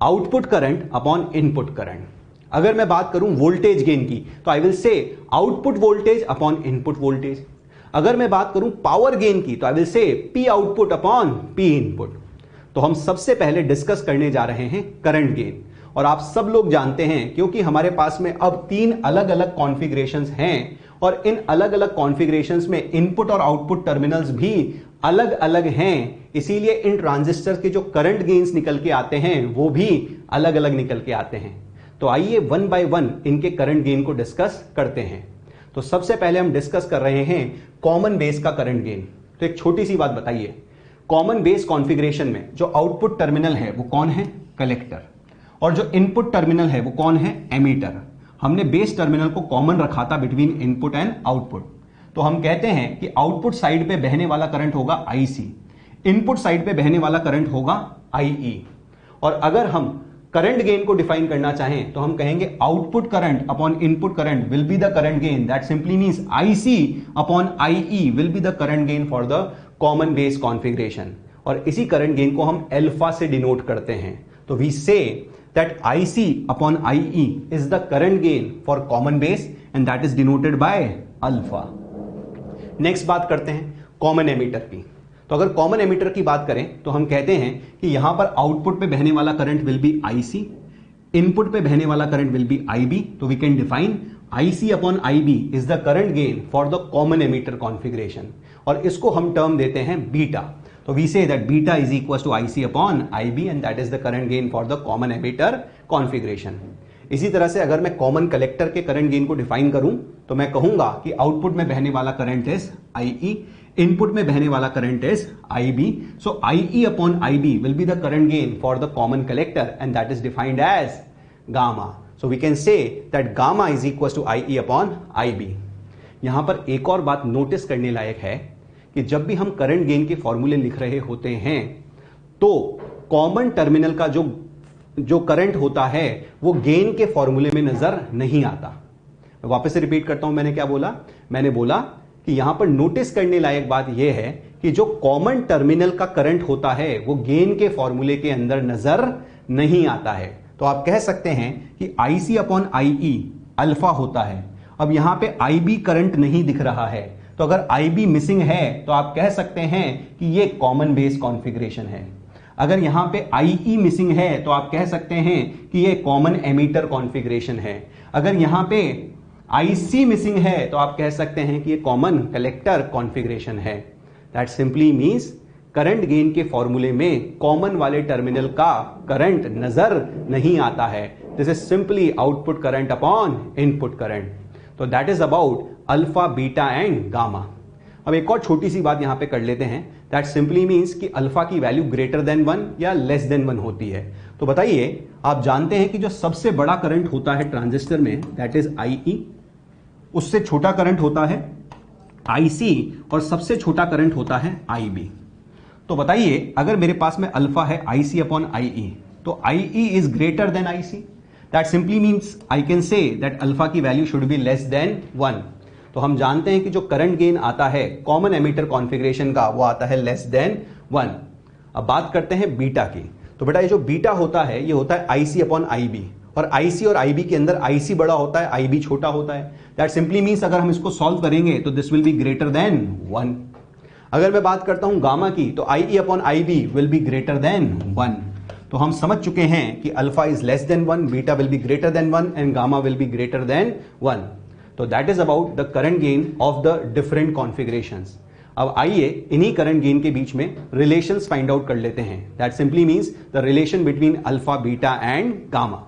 output current upon input current. अगर मैं बात करूं वोल्टेज गेन की तो आई विल से output voltage upon input voltage. अगर मैं बात करूं पावर गेन की तो आई विल से P output upon P input. तो हम सबसे पहले डिस्कस करने जा रहे हैं करंट गेन, और आप सब लोग जानते हैं क्योंकि हमारे पास में अब 3 अलग अलग कॉन्फ़िगरेशंस हैं, और इन अलग अलग कॉन्फ़िगरेशंस में इनपुट और आउटपुट टर्मिनल्स भी अलग अलग हैं, इसीलिए इन ट्रांजिस्टर के जो करंट गेन्स निकल के आते हैं वो भी अलग अलग निकल के आते हैं। तो आइए वन बाय वन इनके करंट गेन को डिस्कस करते हैं। तो सबसे पहले हम डिस्कस कर रहे हैं कॉमन बेस का करंट गेन। तो एक छोटी सी बात बताइए, कॉमन बेस कॉन्फ़िगरेशन में जो आउटपुट टर्मिनल है वो कौन है, कलेक्टर, और जो इनपुट टर्मिनल है वो कौन है, एमीटर। हमने बेस टर्मिनल को कॉमन रखा था बिटवीन इनपुट एंड आउटपुट। तो हम कहते हैं कि आउटपुट साइड पे बहने वाला करंट होगा IC, इनपुट साइड पे बहने वाला करंट होगा IE। और अगर हम करंट गेन को डिफाइन करना चाहें तो हम कहेंगे output current upon input current will be the current gain. That simply means IC upon IE will be the current gain for the common base configuration, और इसी करंट गेन को हम अल्फा से डिनोट करते हैं। तो वी से that IC upon IE is the current gain for common base, and that is denoted by alpha. Next बात करते हैं कॉमन एमीटर की। तो अगर कॉमन एमीटर की बात करें तो हम कहते हैं कि यहां पर आउटपुट पे बहने वाला current will be IC, input पे बहने वाला करंट विल बी IB। तो we can define IC upon IB is the current gain for the common emitter configuration, और इसको हम टर्म देते हैं beta. So we say that beta is equals to IC upon IB, and that is the current gain for the common emitter configuration. इसी तरह से अगर मैं कॉमन कलेक्टर के करंट गेन को डिफाइन करूं तो मैं कहूंगा कि आउटपुट में बहने वाला करंट इज IE, इनपुट में बहने वाला current is IB. So IE upon IB will be the current gain for the common collector, and that is defined as gamma. So we can say that gamma is equal to I E upon I B. यहां पर एक और बात नोटिस करने लायक है कि जब भी हम करंट गेन के फॉर्मूले लिख रहे होते हैं तो कॉमन टर्मिनल का जो करंट होता है वो गेन के फॉर्मूले में नजर नहीं आता। मैं वापस से रिपीट करता हूं, मैंने क्या बोला? मैंने बोला कि यहां पर नोटिस करने लायक बात यह है कि जो कॉमन टर्मिनल का करंट होता है वो गेन के फॉर्मूले के अंदर नजर नहीं आता है। तो आप कह सकते हैं कि आईसी अपॉन आईई अल्फा होता है। अब यहां पे आईबी करंट नहीं दिख रहा है, तो अगर आईबी मिसिंग है तो आप कह सकते हैं कि ये कॉमन बेस कॉन्फ़िगरेशन है। अगर यहां पे आईई मिसिंग है तो आप कह सकते हैं कि ये कॉमन एमीटर कॉन्फ़िगरेशन है। अगर यहां पे आईसी मिसिंग है तो आप कह सकते हैं कि ये कॉमन कलेक्टर कॉन्फ़िगरेशन है। That simply means current gain के फॉर्मूले में कॉमन वाले टर्मिनल का करंट नजर नहीं आता है। This is simply output current upon input current. तो that is about alpha, beta and gamma. अब एक और छोटी सी बात यहां पे कर लेते हैं। दैट सिंपली मींस कि अल्फा की वैल्यू ग्रेटर देन 1 या लेस देन 1 होती है। तो बताइए, आप जानते हैं कि जो सबसे बड़ा करंट होता है ट्रांजिस्टर में दैट इज आईई, उससे छोटा करंट होता है आईसी और सबसे छोटा करंट होता है आईबी। तो बताइए, अगर मेरे पास में अल्फा है आईसी अपॉन आईई, तो I E is greater than I C. That simply means I can say that alpha की value should be less than 1। तो हम जानते हैं कि जो करंट गेन आता है कॉमन एमीटर कॉन्फ़िगरेशन का वो आता है लेस देन 1। अब बात करते हैं बीटा की। तो बेटा ये जो बीटा होता है ये होता है आईसी अपॉन आईबी, और आईसी और आईबी के अंदर आईसी बड़ा होता है, आईबी छोटा होता है। दैट सिंपली मींस अगर हम इसको सॉल्व करेंगे तो this will be greater than 1। अगर मैं बात करता हूं गामा की, तो I E upon I B will be greater than 1। तो हम समझ चुके हैं कि alpha is less than 1, beta will be greater than 1 and gamma will be greater than 1। तो that is about the current gain of the different configurations. अब आइए इन्हीं करंट गेन के बीच में रिलेशंस फाइंड आउट कर लेते हैं। That simply means the relation between alpha, beta and gamma.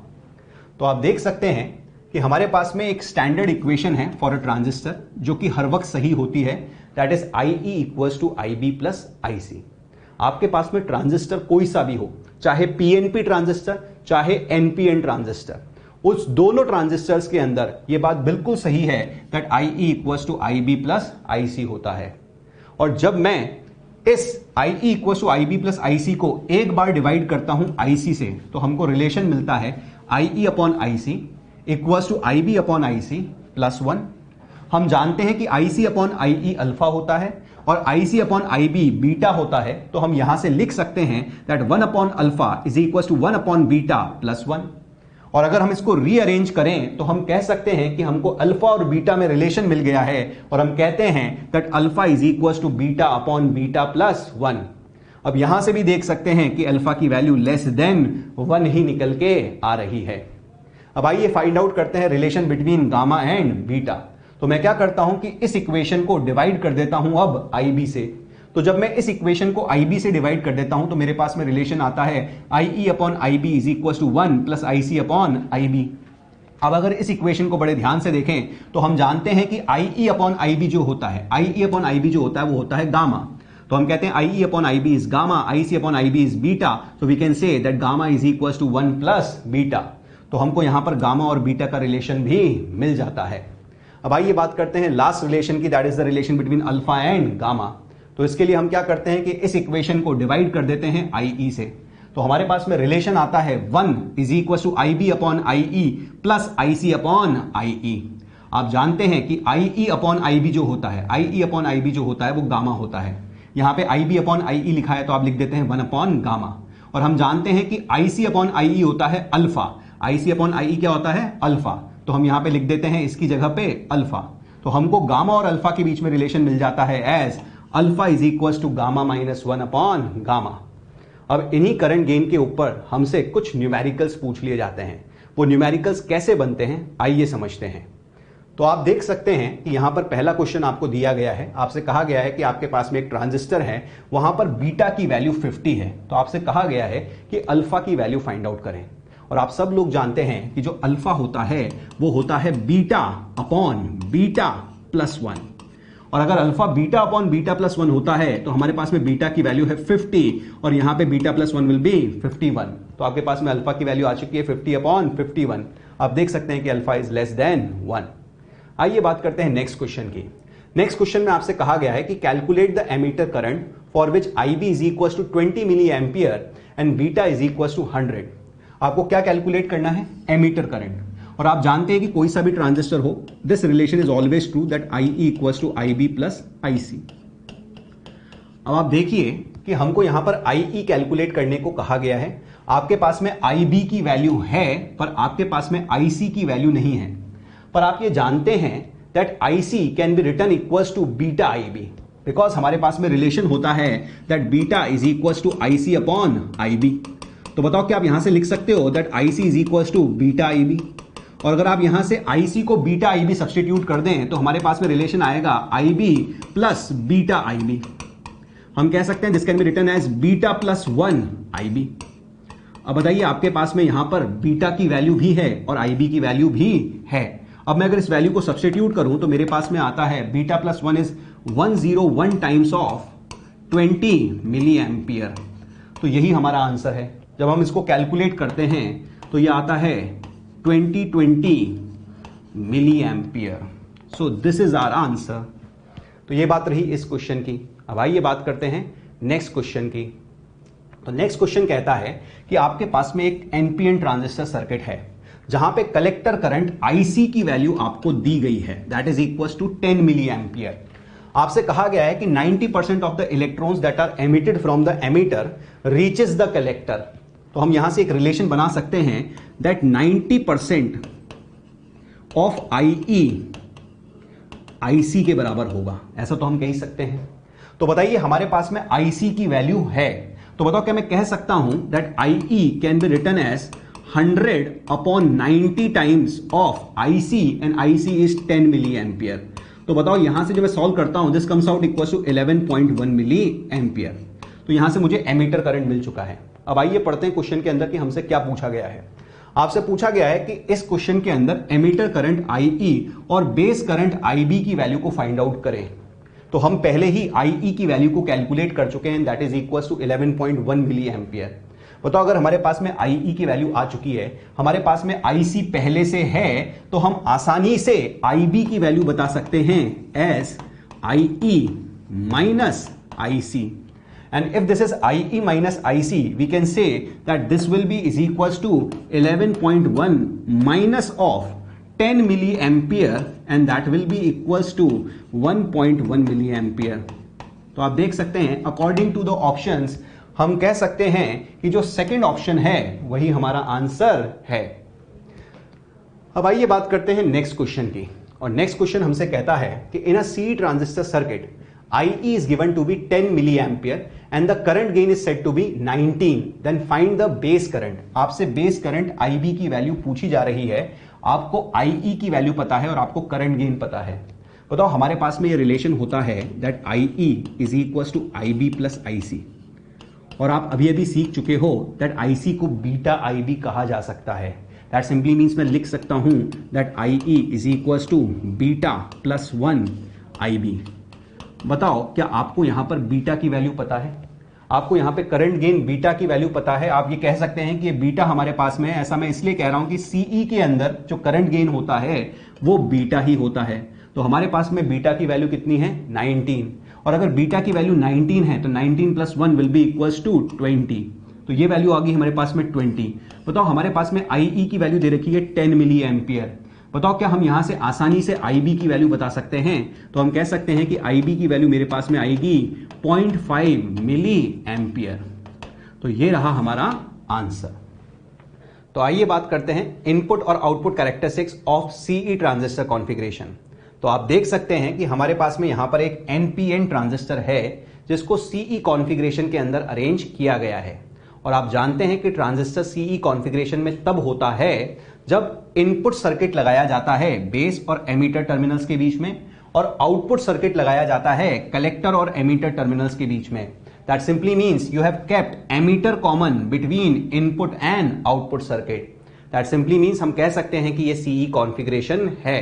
तो आप देख सकते हैं कि हमारे पास में एक स्टैंडर्ड इक्वेशन है फॉर अ ट्रांजिस्टर जो कि हर वक्त सही होती है। That is I E equals to I B plus I C. आपके पास में ट्रांजिस्टर कोई सा भी हो, चाहे पीएनपी ट्रांजिस्टर चाहे एनपीएन ट्रांजिस्टर, उस दोनों ट्रांजिस्टर्स के अंदर यह बात बिल्कुल सही है that I E equals to I B plus I C होता है। और जब मैं इस I E equals to I B plus I C को एक बार डिवाइड करता हूं आई सी से, तो हमको रिलेशन मिलता है I E upon I C equals to I B upon I C plus 1। हम जानते हैं कि आई C upon I E alpha होता है और I C upon I B beta होता है। तो हम यहां से लिख सकते हैं that 1 upon alpha is equal to 1 upon beta plus 1। और अगर हम इसको रीअरेंज करें तो हम कह सकते हैं कि हमको अल्फा और बीटा में रिलेशन मिल गया है और हम कहते हैं that alpha is equal to beta upon beta plus 1। अब यहां से भी देख सकते हैं कि अल्फा की वैल्यू लेस देन 1 ही निकल के आ रही है। अब आइए फाइंड आउट करते हैं relation between gamma and beta. तो मैं क्या करता हूं कि इस इक्वेशन को डिवाइड कर देता हूं अब आई बी से। तो जब मैं इस इक्वेशन को आई बी से डिवाइड कर देता हूं तो मेरे पास में रिलेशन आता है I E upon I B is equal to 1 plus I C upon I B. अब अगर इस इक्वेशन को बड़े ध्यान से देखें तो हम जानते हैं कि आई ई अपॉन आई बी जो होता है, I E upon I B जो होता है वो होता है गामा। तो हम कहते हैं I E upon I B is gamma, I C upon I B is beta. तो we can say that gamma is equal to 1 plus beta. तो हमको यहां पर गामा और बीटा का रिलेशन भी मिल जाता है। अब आइए बात करते हैं लास्ट रिलेशन की, that is the relation between alpha and gamma. तो इसके लिए हम क्या करते हैं कि इस इक्वेशन को डिवाइड कर देते हैं आई ई से। तो हमारे पास में रिलेशन आता है 1 is equal to I B upon I E plus I C upon I E. आप जानते हैं कि आई ई अपॉन आई बी जो होता है, I E upon I B जो होता है वो गामा होता है। यहां पे आई बी अपॉन आई ई लिखा है तो आप लिख देते हैं 1 अपॉन गामा। और हम जानते हैं कि आई सी अपॉन आई ई होता है alpha, I C upon I ई क्या होता है अल्फा। तो हम यहां पे लिख देते हैं इसकी जगह पे अल्फा। तो हमको गामा और अल्फा के बीच में रिलेशन मिल जाता है as alpha is equal to gamma minus 1 upon gamma. अब इन्हीं करंट गेन के ऊपर हमसे कुछ न्यूमेरिकल्स पूछ लिए जाते हैं। वो न्यूमेरिकल्स कैसे बनते हैं आइए समझते हैं। तो आप देख सकते हैं कि यहां पर पहला क्वेश्चन आपको दिया गया है। आपसे कहा गया है कि आपके पास में एक ट्रांजिस्टर है, वहां पर बीटा की वैल्यू 50 है। तो आपसे कहा गया है कि अल्फा की वैल्यू फाइंड आउट करें। और आप सब लोग जानते हैं कि जो अल्फा होता है वो होता है बीटा अपॉन बीटा प्लस 1। और अगर alpha beta upon beta plus 1 होता है तो हमारे पास में बीटा की वैल्यू है 50 और यहां पे बीटा प्लस 1 विल बी 51। तो आपके पास में अल्फा की वैल्यू आ चुकी है 50 अपॉन 51। आप देख सकते हैं कि अल्फा इज लेस देन 1। आइए बात करते हैं नेक्स्ट क्वेश्चन की। नेक्स्ट क्वेश्चन में आपसे कहा गया है कि calculate the emitter current for which IB is equal to 20 milli ampere and beta is equal to 100। आपको क्या कैलकुलेट करना है? Emitter current. और आप जानते हैं कि कोई सा भी ट्रांजिस्टर हो, this relation is always true that IE equals to IB plus IC। अब आप देखिए कि हमको यहां पर IE कैलकुलेट करने को कहा गया है। आपके पास में IB की वैल्यू है पर आपके पास में IC की वैल्यू नहीं है। पर आप ये जानते हैं that IC can be written equals to beta IB, because हमारे पास में रिलेशन होता है that beta is equals to IC upon IB। तो बताओ क्या आप यहां से लिख सकते हो that IC is equals to beta IB? और अगर आप यहां से IC को बीटा IB सब्सटीट्यूट कर दें तो हमारे पास में रिलेशन आएगा IB प्लस बीटा IB। हम कह सकते हैं this can be written as beta plus 1 IB। अब बताइए आपके पास में यहां पर बीटा की वैल्यू भी है और IB की वैल्यू भी है। अब मैं अगर इस वैल्यू को सब्सटीट्यूट करूं तो मेरे पास में आता है beta plus 1 is 101 times of 20 milli ampere. तो यही हमारा आंसर है। जब हम इसको कैलकुलेट करते हैं तो यह आता है 20 milli ampere. So this is our answer. तो ये बात रही इस क्वेश्चन की। अब आइए बात करते हैं नेक्स्ट क्वेश्चन की। तो नेक्स्ट क्वेश्चन कहता है कि आपके पास में एक एनपीएन ट्रांजिस्टर सर्किट है जहां पे कलेक्टर करंट IC की वैल्यू आपको दी गई है that is equal to 10 milli ampere. आपसे कहा गया है कि 90% of the electrons that are emitted from the emitter reaches the collector. तो हम यहां से एक रिलेशन बना सकते हैं दैट 90% ऑफ IE IC के बराबर होगा, ऐसा तो हम कह ही सकते हैं। तो बताइए हमारे पास में IC की वैल्यू है, तो बताओ क्या मैं कह सकता हूं that IE can be written as 100 upon 90 times of IC and IC is 10 milli ampere. तो बताओ यहां से जब मैं सॉल्व करता हूं this comes out equal to 11.1 milli ampere. तो यहां से मुझे एमीटर करंट मिल चुका है। अब आइए पढ़ते हैं क्वेश्चन के अंदर कि हमसे क्या पूछा गया है। आपसे पूछा गया है कि इस क्वेश्चन के अंदर एमीटर करंट IE और बेस करंट IB की वैल्यू को फाइंड आउट करें। तो हम पहले ही IE की वैल्यू को कैलकुलेट कर चुके हैं that is equal to 11.1 milli ampere. बताओ अगर हमारे पास में IE की वैल्यू आ चुकी है, हमारे पास में IC पहले से है, तो हम आसानी से IB की वैल्यू बता सकते हैं as IE minus IC। And if this is IE minus IC, we can say that this will be is equals to 11.1 minus of 10 milliampere and that will be equals to 1.1 milliampere। तो आप देख सकते हैं according to the options हम कह सकते हैं कि जो सेकंड ऑप्शन है वही हमारा आंसर है। अब आइए बात करते हैं नेक्स्ट क्वेश्चन की। और नेक्स्ट क्वेश्चन हमसे कहता है कि इन अ C transistor circuit IE is given to be 10 milliampere and the current gain is said to be 19, then find the base current। आपसे बेस करंट IB की वैल्यू पूछी जा रही है, आपको IE की वैल्यू पता है और आपको करंट गेन पता है। बताओ हमारे पास में ये रिलेशन होता है that IE is equals to IB plus IC। और आप अभी अभी सीख चुके हो दैट IC को बीटा IB कहा जा सकता है। दैट सिंपली मीन्स मैं लिख सकता हूं that IE is equals to beta plus 1 IB। बताओ क्या आपको यहां पर बीटा की वैल्यू पता है? आपको यहां पे करंट गेन बीटा की वैल्यू पता है। आप ये कह सकते हैं कि ये बीटा हमारे पास में है। ऐसा मैं इसलिए कह रहा हूं कि CE के अंदर जो करंट गेन होता है वो बीटा ही होता है। तो हमारे पास में बीटा की वैल्यू कितनी है? 19। और अगर बीटा की वैल्यू 19 है तो 19 plus 1 will be equals to 20। तो ये वैल्यू आ गई हमारे पास में 20। बताओ हमारे पास में IE की वैल्यू दे रखी है 10 मिली एम्पियर। बताओ क्या हम यहां से आसानी से IB की वैल्यू बता सकते हैं? तो हम कह सकते हैं कि IB की वैल्यू मेरे पास में आएगी 0.5 मिली एम्पियर। तो ये रहा हमारा आंसर। तो आइए बात करते हैं इनपुट और output characteristics of CE transistor configuration. तो आप देख सकते हैं कि हमारे पास में यहां पर एक NPN ट्रांजिस्टर है जिसको CE कॉन्फ़िगरेशन के अंदर अरेंज किया गया है। और आप जानते हैं कि ट्रांजिस्टर CE कॉन्फ़िगरेशन में तब होता है जब इनपुट सर्किट लगाया जाता है बेस और एमीटर टर्मिनल्स के बीच में, और आउटपुट सर्किट लगाया जाता है कलेक्टर और एमीटर टर्मिनल्स के बीच में। That simply means you have kept emitter common between input and output circuit. That simply means हम कह सकते हैं कि ये CE कॉन्फ़िगरेशन है।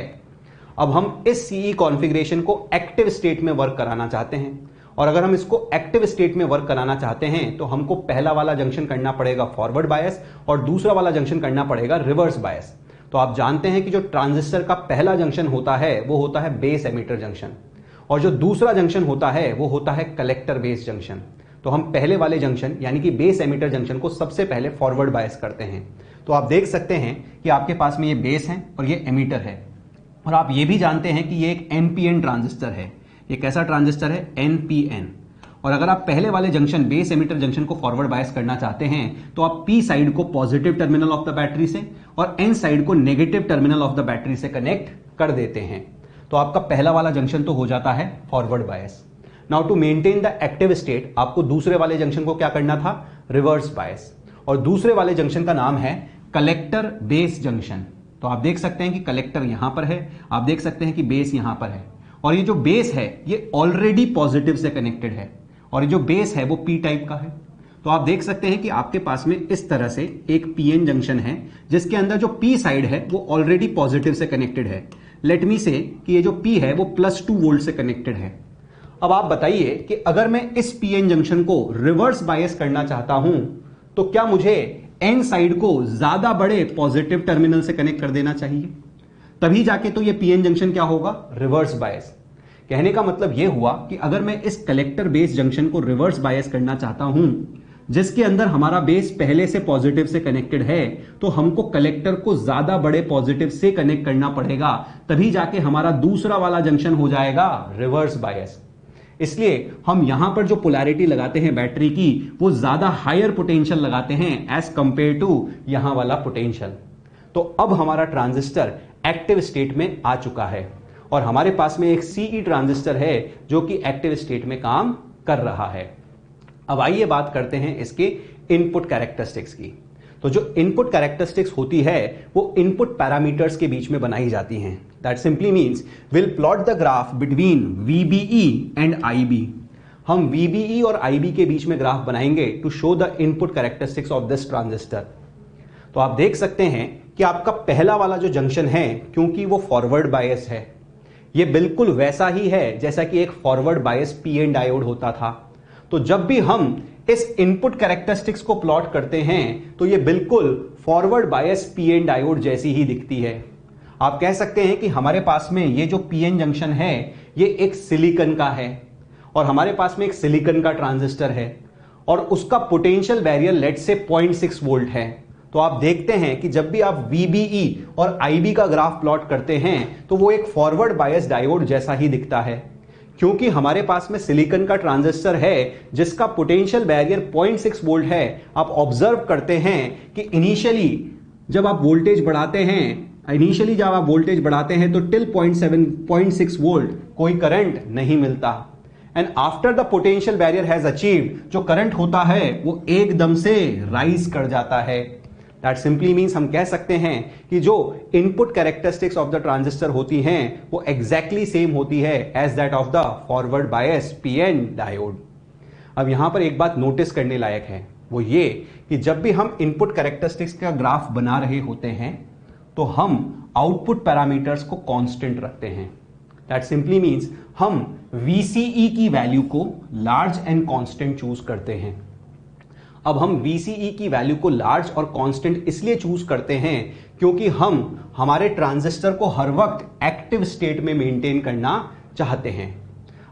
अब हम इस CE कॉन्फ़िगरेशन को एक्टिव स्टेट में वर्क कराना चाहते हैं, और अगर हम इसको एक्टिव स्टेट में वर्क कराना चाहते हैं तो हमको पहला वाला जंक्शन करना पड़ेगा फॉरवर्ड बायस और दूसरा वाला जंक्शन करना पड़ेगा रिवर्स बायस। तो आप जानते हैं कि जो ट्रांजिस्टर का पहला जंक्शन होता है वो होता है बेस एमिटर जंक्शन, और जो दूसरा जंक्शन होता है वो होता है कलेक्टर बेस जंक्शन। तो हम पहले वाले जंक्शन यानी कि बेस एमिटर जंक्शन को सबसे पहले फॉरवर्ड बायस करते हैं। तो आप देख सकते हैं कि आपके पास में ये बेस है और ये एमिटर है, और आप ये भी जानते हैं कि ये एक एनपीएन ट्रांजिस्टर है। ये कैसा ट्रांजिस्टर है? एनपीएन। और अगर आप पहले वाले जंक्शन बेस एमिटर जंक्शन को फॉरवर्ड बायस करना चाहते हैं तो आप पी साइड को positive terminal of the battery से और एन साइड को negative terminal of the battery से कनेक्ट कर देते हैं। तो आपका पहला वाला जंक्शन तो हो जाता है forward bias. Now to maintain the active state आपको दूसरे वाले जंक्शन को क्या करना था? Reverse bias. और दूसरे वाले जंक्शन का नाम है कलेक्टर बेस जंक्शन। तो आप देख सकते हैं कि कलेक्टर यहां पर है, आप देख सकते हैं कि बेस यहां पर है, और ये जो बेस है ये ऑलरेडी पॉजिटिव से कनेक्टेड है, और ये जो बेस है वो पी टाइप का है। तो आप देख सकते हैं कि आपके पास में इस तरह से एक पीएन जंक्शन है जिसके अंदर जो पी साइड है वो ऑलरेडी पॉजिटिव से कनेक्टेड है। लेट मी से कि ये जो पी है वो +2 वोल्ट से कनेक्टेड है। अब आप बताइए कि अगर मैं इस पीएन जंक्शन को रिवर्स बायस करना चाहता हूं तो क्या मुझे एन साइड को ज्यादा बड़े पॉजिटिव टर्मिनल से कनेक्ट कर देना चाहिए? तभी जाके तो ये पीएन जंक्शन क्या होगा? Reverse bias. कहने का मतलब यह हुआ कि अगर मैं इस कलेक्टर बेस जंक्शन को रिवर्स बायस करना चाहता हूं जिसके अंदर हमारा बेस पहले से पॉजिटिव से कनेक्टेड है, तो हमको कलेक्टर को ज्यादा बड़े पॉजिटिव से कनेक्ट करना पड़ेगा, तभी जाके हमारा दूसरा वाला जंक्शन हो जाएगा रिवर्स बायस। इसलिए हम यहां पर जो पोलैरिटी लगाते हैं बैटरी की वो ज्यादा हायर पोटेंशियल लगाते हैं एज कंपेयर टू यहां वाला पोटेंशियल। तो अब हमारा ट्रांजिस्टर एक्टिव स्टेट में आ चुका है और हमारे पास में एक सीई ट्रांजिस्टर है जो कि एक्टिव स्टेट में काम कर रहा है। अब आइए बात करते हैं इसके इनपुट कैरेक्टरिस्टिक्स की। तो जो इनपुट कैरेक्टरिस्टिक्स होती है वो इनपुट पैरामीटर्स के बीच में बनाई जाती हैं। That simply means will plot the graph between VBE and IB। हम VBE और IB के बीच में ग्राफ बनाएंगे to show the input characteristics of this transistor. तो आप देख सकते हैं कि आपका पहला वाला जो जंक्शन है, क्योंकि वो फॉरवर्ड बायस है, ये बिल्कुल वैसा ही है जैसा कि एक फॉरवर्ड बायस पीएन डायोड होता था। तो जब भी हम इस इनपुट कैरेक्टरिस्टिक्स को प्लॉट करते हैं तो ये बिल्कुल फॉरवर्ड बायस पीएन डायोड जैसी ही दिखती है। आप कह सकते हैं कि हमारे पास में ये जो पीएन जंक्शन है ये एक सिलिकॉन का है और हमारे पास में एक सिलिकॉन का ट्रांजिस्टर है और उसका पोटेंशियल बैरियर लेट से 0.6 वोल्ट है। तो आप देखते हैं कि जब भी आप VBE और IB का ग्राफ प्लॉट करते हैं तो वो एक फॉरवर्ड बायस डायोड जैसा ही दिखता है, क्योंकि हमारे पास में सिलिकॉन का ट्रांजिस्टर है जिसका पोटेंशियल बैरियर 0.6 वोल्ट है। आप ऑब्जर्व करते हैं कि इनिशियली जब आप वोल्टेज बढ़ाते हैं तो टिल 0.6 वोल्ट कोई करंट नहीं मिलता, and after the potential barrier has achieved जो करंट होता है वो एकदम से राइज कर जाता है। दैट सिंपली मीन्स हम कह सकते हैं कि जो input characteristics of the transistor होती हैं वो एग्जैक्टली सेम होती है as that of the forward bias PN diode. अब यहां पर एक बात नोटिस करने लायक है, वो ये कि जब भी हम इनपुट कैरेक्टरिस्टिक्स का ग्राफ बना रहे होते हैं तो हम आउटपुट पैरामीटर्स को कांस्टेंट रखते हैं। दैट सिंपली मीन्स हम VCE की वैल्यू को लार्ज एंड कांस्टेंट चूज करते हैं। अब हम VCE की वैल्यू को लार्ज और कांस्टेंट इसलिए चूज करते हैं क्योंकि हम हमारे ट्रांजिस्टर को हर वक्त एक्टिव स्टेट में मेंटेन करना चाहते हैं।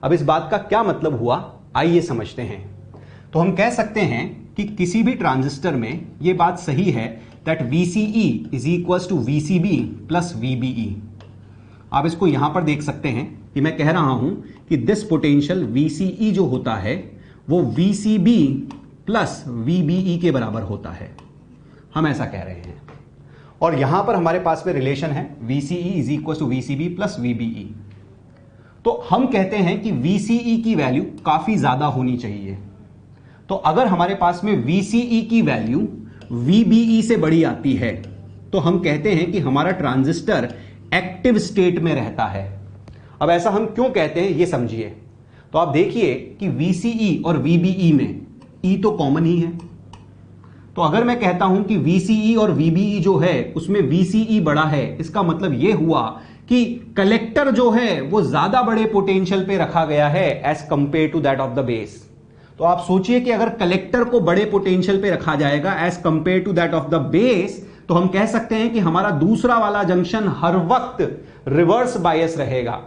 अब इस बात का क्या मतलब हुआ, आइए समझते हैं। तो हम कह सकते हैं कि किसी भी ट्रांजिस्टर में यह बात सही है that VCE is equal to VCB plus VBE। आप इसको यहां पर देख सकते हैं कि मैं कह रहा हूं कि दिस पोटेंशियल VCE जो होता है वो VCB प्लस VBE के बराबर होता है, हम ऐसा कह रहे हैं। और यहां पर हमारे पास में रिलेशन है VCE is equal to VCB plus VBE। तो हम कहते हैं कि VCE की वैल्यू काफी ज्यादा होनी चाहिए। तो अगर हमारे पास में VCE की वैल्यू VBE से बड़ी आती है तो हम कहते हैं कि हमारा ट्रांजिस्टर एक्टिव स्टेट में रहता है। अब ऐसा हम क्यों कहते हैं ये समझिए। तो आप देखिए कि VCE और VBE में E तो कॉमन ही है। तो अगर मैं कहता हूं कि VCE और VBE जो है उसमें VCE बड़ा है, इसका मतलब यह हुआ कि कलेक्टर जो है वो ज्यादा बड़े पोटेंशियल पे रखा गया है as compare to that of the base. तो आप सोचिए कि अगर कलेक्टर को बड़े पोटेंशियल पे रखा जाएगा as compare to that of the base तो हम कह सकते हैं कि हमारा दूसरा वाला जंक्शन हर वक्त रिवर्स बायस रहेगा।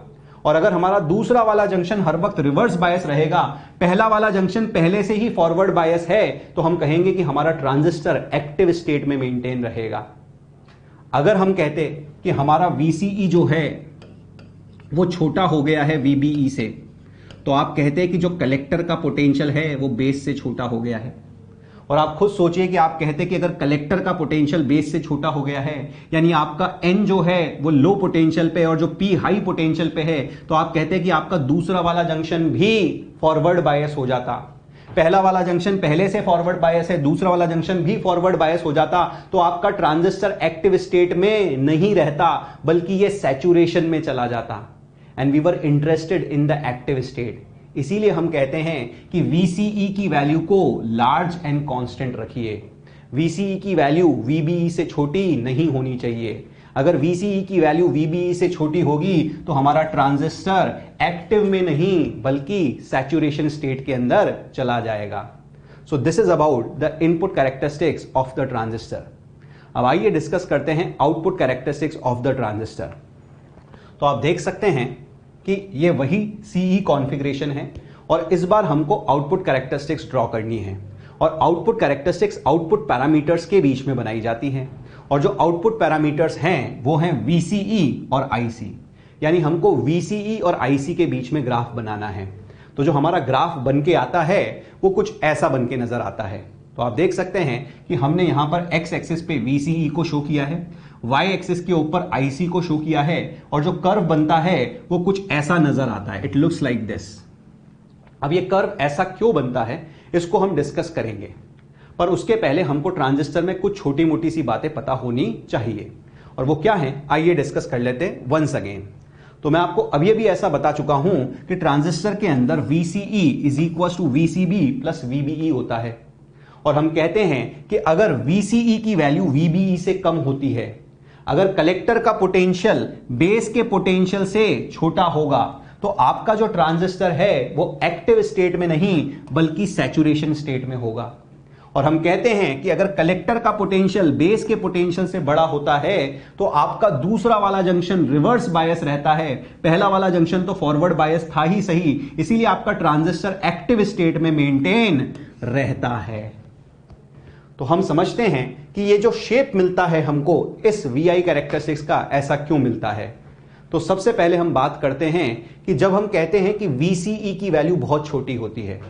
और अगर हमारा दूसरा वाला जंक्शन हर वक्त रिवर्स बायस रहेगा, पहला वाला जंक्शन पहले से ही फॉरवर्ड बायस है, तो हम कहेंगे कि हमारा ट्रांजिस्टर एक्टिव स्टेट में मेंटेन रहेगा। अगर हम कहते कि हमारा VCE जो है वो छोटा हो गया है VBE से, तो आप कहते हैं कि जो कलेक्टर का पोटेंशियल है वो बेस से छोटा हो गया है। और आप खुद सोचिए कि आप कहते कि अगर कलेक्टर का पोटेंशियल बेस से छोटा हो गया है, यानी आपका N जो है वो लो पोटेंशियल पे और जो P हाई पोटेंशियल पे है, तो आप कहते हैं कि आपका दूसरा वाला जंक्शन भी फॉरवर्ड बायस हो जाता। पहला वाला जंक्शन पहले से फॉरवर्ड बायस है, दूसरा वाला जंक्शन भी फॉरवर्ड बायस हो जाता, तो आपका ट्रांजिस्टर एक्टिव स्टेट में नहीं रहता बल्कि ये सैचुरेशन में चला जाता। And we were interested in the active state. इसीलिए हम कहते हैं कि VCE की वैल्यू को लार्ज एंड कांस्टेंट रखिए। VCE की वैल्यू VBE से छोटी नहीं होनी चाहिए। अगर VCE की वैल्यू VBE से छोटी होगी तो हमारा ट्रांजिस्टर एक्टिव में नहीं बल्कि सैचुरेशन स्टेट के अंदर चला जाएगा। सो this is about the input characteristics of the transistor. अब आइए डिस्कस करते हैं output characteristics of the transistor. तो आप देख सकते हैं कि ये वही CE कॉन्फ़िगरेशन है और इस बार हमको आउटपुट कैरेक्टरिस्टिक्स ड्रॉ करनी है। और आउटपुट कैरेक्टरिस्टिक्स आउटपुट पैरामीटर्स के बीच में बनाई जाती हैं, और जो आउटपुट पैरामीटर्स हैं वो हैं VCE और IC। यानी हमको VCE और IC के बीच में ग्राफ बनाना है। तो जो हमारा ग्राफ बन के आता है वो कुछ ऐसा बन के नजर आता है। तो आप देख सकते हैं कि हमने यहां पर X एक्सिस पे VCE को शो किया है, Y एक्सिस के ऊपर IC को शो किया है, और जो कर्व बनता है वो कुछ ऐसा नजर आता है। It looks like this. अब ये कर्व ऐसा क्यों बनता है इसको हम डिस्कस करेंगे, पर उसके पहले हमको ट्रांजिस्टर में कुछ छोटी मोटी सी बातें पता होनी चाहिए। और वो क्या है आइए डिस्कस कर लेते हैं वंस अगेन। तो मैं आपको अभी भी ऐसा बता चुका हूं कि ट्रांजिस्टर के अंदर VCE is equal to VCB plus VBE होता है। और हम कहते हैं कि अगर VCE की वैल्यू VBE से कम होती है, अगर कलेक्टर का पोटेंशियल बेस के पोटेंशियल से छोटा होगा, तो आपका जो ट्रांजिस्टर है वो एक्टिव स्टेट में नहीं बल्कि सैचुरेशन स्टेट में होगा। और हम कहते हैं कि अगर कलेक्टर का पोटेंशियल बेस के पोटेंशियल से बड़ा होता है तो आपका दूसरा वाला जंक्शन रिवर्स बायस रहता है, पहला वाला जंक्शन तो फॉरवर्ड बायस था ही सही, इसीलिए आपका ट्रांजिस्टर एक्टिव स्टेट में मेंटेन रहता है। तो हम समझते हैं कि ये जो शेप मिलता है हमको इस VI कैरेक्टरिस्टिक्स का, ऐसा क्यों मिलता है। तो सबसे पहले हम बात करते हैं कि जब हम कहते हैं कि VCE की वैल्यू बहुत छोटी होती है,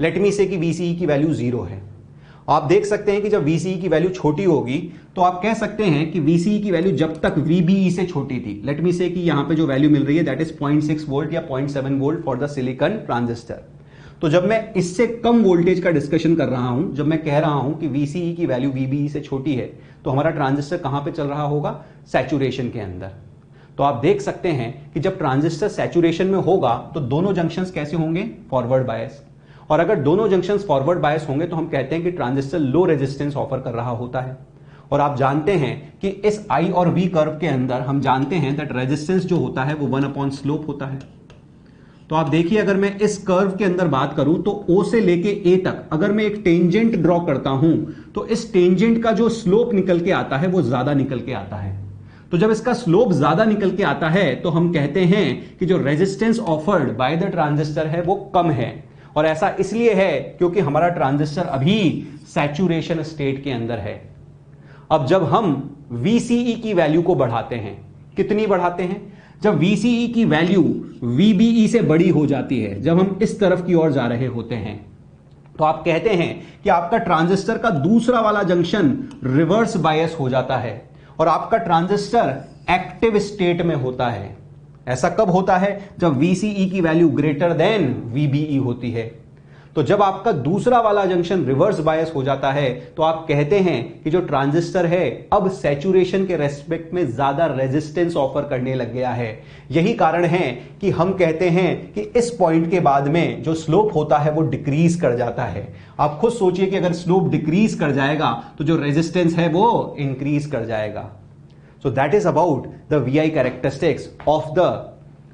लेट मी से कि VCE की वैल्यू 0 है। आप देख सकते हैं कि जब VCE की वैल्यू छोटी होगी तो आप कह सकते हैं कि VCE की वैल्यू जब तक VBE से छोटी थी, लेट मी से कि यहां पे जो वैल्यू मिल रही है दैट इज 0.6 वोल्ट या 0.7 volt for the silicon transistor. तो जब मैं इससे कम वोल्टेज का डिस्कशन कर रहा हूं, जब मैं कह रहा हूं कि VCE की वैल्यू VBE से छोटी है, तो हमारा ट्रांजिस्टर कहां पे चल रहा होगा, सैचुरेशन के अंदर। तो आप देख सकते हैं कि जब ट्रांजिस्टर सैचुरेशन में होगा तो दोनों जंक्शंस कैसे होंगे, फॉरवर्ड बायस। और अगर दोनों जंक्शंस फॉरवर्ड बायस होंगे तो हम कहते हैं कि ट्रांजिस्टर लो रेजिस्टेंस ऑफर कर रहा होता है। और आप जानते हैं कि इस I और V कर्व के अंदर हम जानते हैं दैट रेजिस्टेंस जो होता है वो 1 स्लोप होता है। तो आप देखिए अगर मैं इस कर्व के अंदर बात करूं तो O से लेके A तक अगर मैं एक टेंजेंट ड्रॉ करता हूं तो इस टेंजेंट का जो स्लोप निकल के आता है वो ज्यादा निकल के आता है। तो जब इसका स्लोप ज्यादा निकल के आता है तो हम कहते हैं कि जो resistance offered by the transistor है वो कम है। और ऐसा इसलिए है क्योंकि हमारा ट्रांजिस्टर अभी सैचुरेशन स्टेट के अंदर है। अब जब हम VCE की वैल्यू को बढ़ाते हैं, कितनी बढ़ाते हैं, जब VCE की वैल्यू VBE से बड़ी हो जाती है, जब हम इस तरफ की ओर जा रहे होते हैं, तो आप कहते हैं कि आपका ट्रांजिस्टर का दूसरा वाला जंक्शन रिवर्स बायस हो जाता है और आपका ट्रांजिस्टर एक्टिव स्टेट में होता है। ऐसा कब होता है, जब VCE की वैल्यू ग्रेटर देन VBE होती है। तो जब आपका दूसरा वाला जंक्शन रिवर्स बायस हो जाता है तो आप कहते हैं कि जो ट्रांजिस्टर है अब सैचुरेशन के रेस्पेक्ट में ज्यादा रेजिस्टेंस ऑफर करने लग गया है। यही कारण है कि हम कहते हैं कि इस पॉइंट के बाद में जो स्लोप होता है वो डिक्रीज कर जाता है। आप खुद सोचिए कि अगर स्लोप डिक्रीज कर जाएगा तो जो रेजिस्टेंस है वो इंक्रीज कर जाएगा। So that is about the VI characteristics of the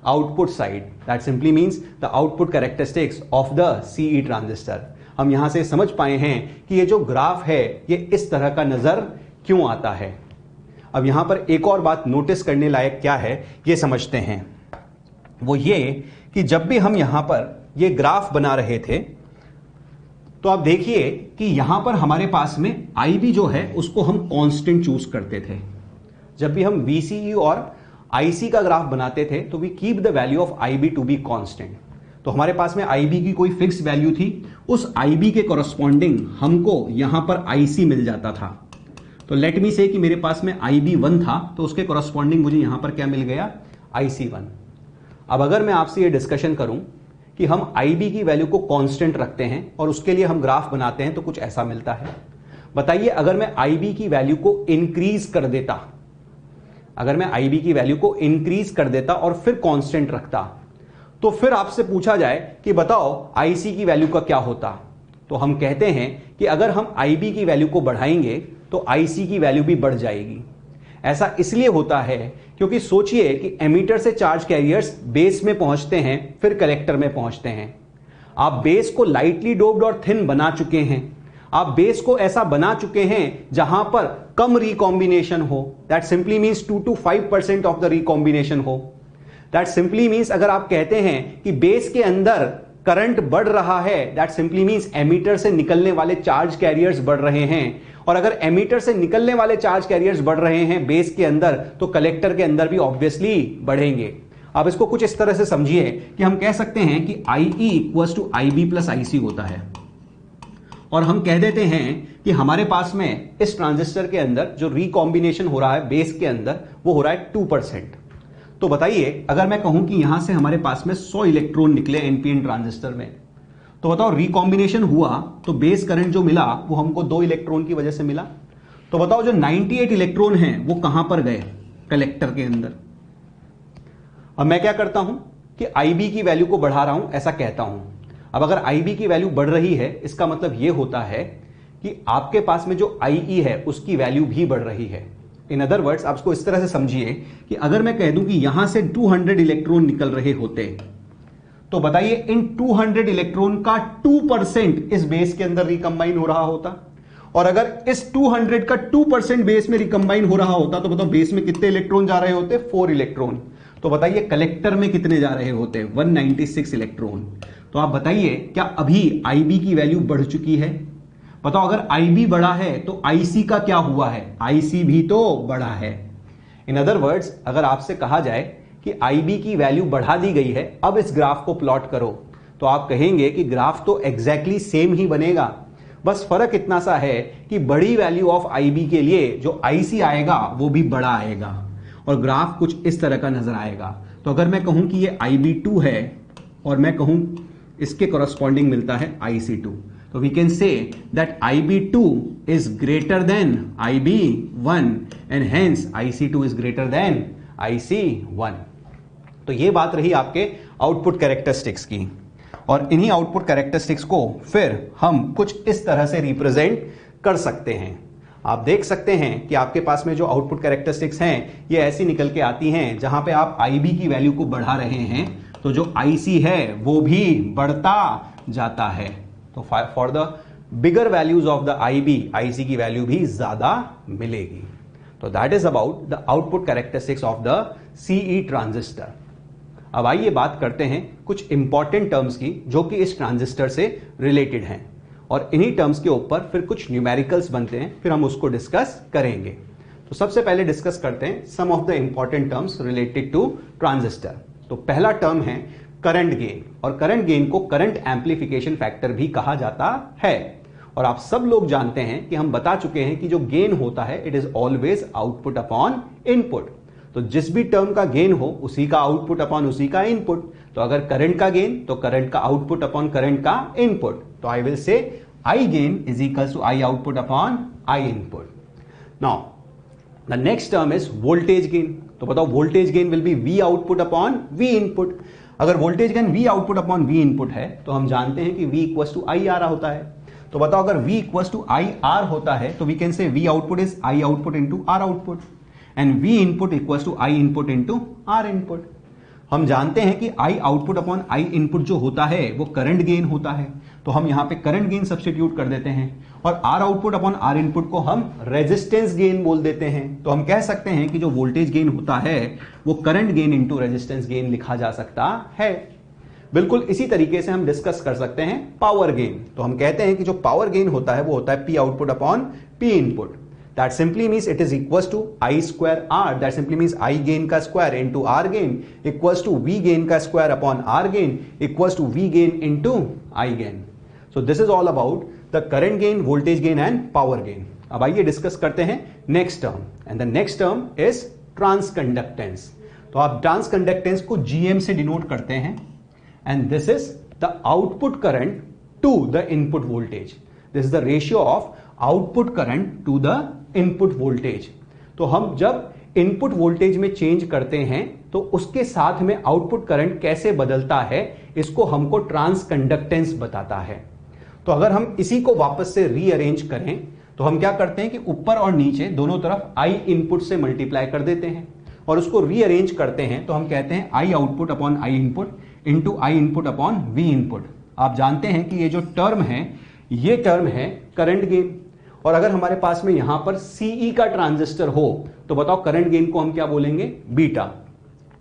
output side. That simply means the output characteristics of the CE transistor. हम यहां से समझ पाए हैं कि ये जो ग्राफ है ये इस तरह का नजर क्यों आता है। अब यहां पर एक और बात नोटिस करने लायक क्या है ये समझते हैं। वो ये कि जब भी हम यहां पर ये ग्राफ बना रहे थे तो आप देखिए कि यहां पर हमारे पास में IB जो है उसको हम कांस्टेंट चूज करते थे। जब भी हम VCE और IC का ग्राफ बनाते थे तो we keep the value of IB to be constant. तो हमारे पास में IB की कोई फिक्स वैल्यू थी, उस IB के कॉरस्पॉन्डिंग हमको यहां पर IC मिल जाता था। तो लेट मी से कि मेरे पास में IB 1 था तो उसके कॉरस्पॉन्डिंग मुझे यहां पर क्या मिल गया, IC1। अब अगर मैं आपसे ये डिस्कशन करूं कि हम IB की वैल्यू को कांस्टेंट रखते हैं और उसके लिए हम ग्राफ बनाते हैं तो कुछ ऐसा मिलता है। बताइए अगर मैं IB की वैल्यू को इंक्रीज कर देता, अगर मैं IB की वैल्यू को इंक्रीज कर देता और फिर कांस्टेंट रखता, तो फिर आपसे पूछा जाए कि बताओ IC की वैल्यू का क्या होता, तो हम कहते हैं कि अगर हम IB की वैल्यू को बढ़ाएंगे तो IC की वैल्यू भी बढ़ जाएगी। ऐसा इसलिए होता है क्योंकि सोचिए कि एमीटर से चार्ज कैरियर्स बेस में पहुंचते हैं फिर कलेक्टर में पहुंचते हैं। आप बेस को लाइटली डोप्ड और थिन बना चुके हैं, आप बेस को ऐसा बना चुके हैं जहां पर कम रिकॉम्बिनेशन हो, that simply means 2 to 5% of the recombination हो। दैट सिंपली मींस अगर आप कहते हैं कि बेस के अंदर करंट बढ़ रहा है, दैट सिंपली मींस एमीटर से निकलने वाले चार्ज कैरियर्स बढ़ रहे हैं, और अगर एमीटर से निकलने वाले चार्ज कैरियर्स बढ़ रहे हैं बेस के अंदर तो कलेक्टर के अंदर भी ऑब्वियसली बढ़ेंगे। अब इसको कुछ इस तरह से समझिए कि हम कह सकते हैं कि IE equals to IB plus IC होता है, और हम कह देते हैं कि हमारे पास में इस ट्रांजिस्टर के अंदर जो रिकॉम्बिनेशन हो रहा है बेस के अंदर वो हो रहा है 2%। तो बताइए अगर मैं कहूं कि यहां से हमारे पास में 100 इलेक्ट्रॉन निकले NPN ट्रांजिस्टर में, तो बताओ रिकॉम्बिनेशन हुआ तो बेस करंट जो मिला वो हमको 2 इलेक्ट्रॉन की वजह से मिला। तो बताओ जो 98 इलेक्ट्रॉन हैं वो कहां पर गए, कलेक्टर के अंदर। अब मैं क्या करता हूं कि IB की वैल्यू को बढ़ा रहा हूं, ऐसा कहता हूं। अब अगर IB की वैल्यू बढ़ रही है इसका मतलब यह होता है कि आपके पास में जो IE है उसकी वैल्यू भी बढ़ रही है। इन अदर वर्ड्स आप इसको इस तरह से समझिए कि अगर मैं कह दूं कि यहां से 200 इलेक्ट्रॉन निकल रहे होते तो बताइए इन 200 इलेक्ट्रॉन का 2% इस बेस के अंदर रिकंबाइन हो रहा होता, और अगर इस 200 का 2% बेस में रिकंबाइन हो रहा होता तो बताओ बेस में कितने इलेक्ट्रॉन जा रहे होते, 4 इलेक्ट्रॉन। तो बताइए कलेक्टर में कितने जा रहे होते, 196 इलेक्ट्रॉन। तो आप बताइए क्या अभी IB की वैल्यू बढ़ चुकी है। बताओ अगर IB बढ़ा है तो IC का क्या हुआ है, IC भी तो बढ़ा है। इन अदर वर्ड्स अगर आपसे कहा जाए कि IB की वैल्यू बढ़ा दी गई है, अब इस ग्राफ को प्लॉट करो, तो आप कहेंगे कि ग्राफ तो एग्जैक्टली सेम ही बनेगा, बस फर्क इतना सा है कि बड़ी वैल्यू ऑफ IB के लिए जो IC आएगा वो भी बड़ा आएगा और ग्राफ कुछ इस तरह का नजर आएगा। तो अगर मैं कहूं कि ये IB2 है और मैं कहूं इसके कॉरस्पॉन्डिंग मिलता है IC2, तो we can say that IB2 is greater than IB1 and hence IC2 is greater than IC1। तो ये बात रही आपके आउटपुट कैरेक्टरिस्टिक्स की, और इन्हीं आउटपुट कैरेक्टरिस्टिक्स को फिर हम कुछ इस तरह से रिप्रेजेंट कर सकते हैं। आप देख सकते हैं कि आपके पास में जो आउटपुट कैरेक्टरिस्टिक्स हैं ये ऐसी निकल के आती हैं जहां पे आप IB की वैल्यू को बढ़ा रहे हैं तो जो IC है वो भी बढ़ता जाता है। तो for the bigger values of the IC की वैल्यू भी ज्यादा मिलेगी। तो that is about the output characteristics of the CE transistor. अब आइए बात करते हैं कुछ इंपॉर्टेंट टर्म्स की जो कि इस ट्रांजिस्टर से रिलेटेड हैं, और इन्हीं टर्म्स के ऊपर फिर कुछ न्यूमेरिकल्स बनते हैं, फिर हम उसको डिस्कस करेंगे। तो सबसे पहले डिस्कस करते हैं some of the important terms related to transistor. तो पहला टर्म है करंट गेन, और करंट गेन को करंट एम्पलीफिकेशन फैक्टर भी कहा जाता है। और आप सब लोग जानते हैं कि हम बता चुके हैं कि जो गेन होता है it is always output upon input. तो जिस भी टर्म का गेन हो उसी का आउटपुट अपॉन उसी का इनपुट। तो अगर करंट का गेन तो करंट का आउटपुट अपॉन करंट का इनपुट। तो I will say I gain is equals to I output upon I input. Now the next term is voltage gain. तो बताओ voltage gain will be V output upon V input. अगर voltage gain V output upon V input है तो हम जानते हैं कि V equals to I R होता है। तो बताओ अगर v equals to I R होता है तो we can say v output is I output into R output and v input equals to I input into R input. हम जानते हैं कि I output upon I input जो होता है वो करंट गेन होता है। तो तो हम यहां पे करंट गेन सब्स्टिट्यूट कर देते हैं और R output upon R input को हम रेजिस्टेंस गेन बोल देते हैं। तो हम कह सकते हैं कि जो वोल्टेज गेन होता है वो current gain into resistance gain लिखा जा सकता है। बिल्कुल इसी तरीके से हम डिस्कस कर सकते हैं पावर गेन। तो हम कहते हैं कि जो पावर गेन होता है वो होता है P output upon P input. That simply means it is equals to I square R. That simply means I gain का square into R gain equals to V gain का square upon R gain equals to V gain into I gain. So this is all about the current gain, voltage gain and power gain. अब आइए डिस्कस करते हैं next term and the next term is transconductance. तो आप ट्रांसकंडक्टेंस को GM से डिनोट करते हैं and this is the output current to the input voltage. This is the ratio of output current to the input voltage. तो हम जब इनपुट वोल्टेज में चेंज करते हैं तो उसके साथ में आउटपुट करंट कैसे बदलता है इसको हमको ट्रांसकंडक्टेंस बताता है। तो अगर हम इसी को वापस से रीअरेंज करें तो हम क्या करते हैं कि ऊपर और नीचे दोनों तरफ आई इनपुट से मल्टीप्लाई कर देते हैं और उसको रीअरेंज करते हैं तो हम कहते हैं I output upon I input into I input upon V input. आप जानते हैं कि ये जो टर्म है ये टर्म है करंट गेन और अगर हमारे पास में यहां पर सीई का ट्रांजिस्टर हो तो बताओ करंट गेन को हम क्या बोलेंगे, बीटा।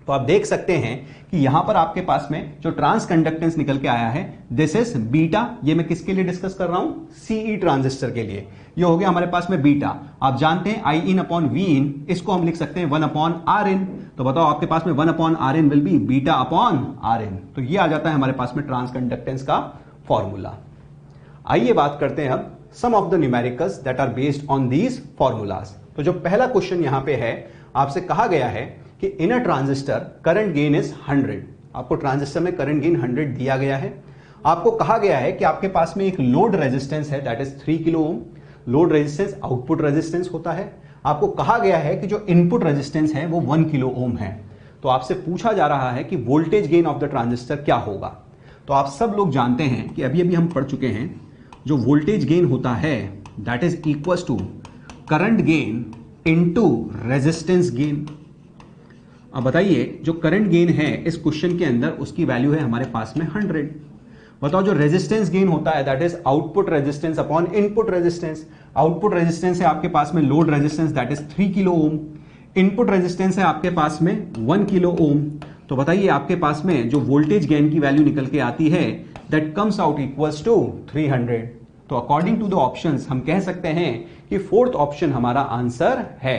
तो आप देख सकते हैं कि यहां पर आपके पास में जो ट्रांस कंडक्टेंस निकल के आया है दिस इज बीटा। ये मैं किसके लिए डिस्कस कर रहा हूं, सीई ट्रांजिस्टर के लिए। ये हो गया हमारे पास में बीटा। आप जानते हैं आई इन अपॉन वी इन, इसको हम लिख सकते हैं 1 अपॉन आर इन। तो बताओ आपके पास में 1 upon R in will be beta upon R in. तो ये आ जाता है हमारे पास में ट्रांस कंडक्टेंस का फॉर्मूला। आइए बात करते हैं अब some of the numericals that are based on these formulas. तो जो पहला क्वेश्चन यहां पे है, आपसे कहा गया है कि इन अ ट्रांजिस्टर करंट गेन इज 100। आपको ट्रांजिस्टर में करंट गेन 100 दिया गया है। आपको कहा गया है कि आपके पास में एक लोड रेजिस्टेंस है that is 3 kilo ohm. Load resistance output resistance होता है। आपको कहा गया है कि जो इनपुट रेजिस्टेंस है वो 1 किलो ओम है। तो आपसे पूछा जा रहा है कि voltage gain of the transistor क्या होगा। तो आप सब लोग जानते हैं कि अभी हम पढ़ चुके हैं जो वोल्टेज गेन होता है that is equal to current gain into resistance gain. अब बताइए जो करंट गेन है इस क्वेश्चन के अंदर उसकी वैल्यू है हमारे पास में 100। बताओ जो रेजिस्टेंस गेन होता है that is output resistance upon input resistance. Output resistance है आपके पास में load resistance that is 3 kilo ohm. Input resistance है आपके पास में 1 किलो ओम। तो बताइए आपके पास में जो वोल्टेज गेन की वैल्यू निकल के आती है that comes out equals to 300। तो अकॉर्डिंग टू द ऑप्शंस हम कह सकते हैं कि फोर्थ ऑप्शन हमारा आंसर है।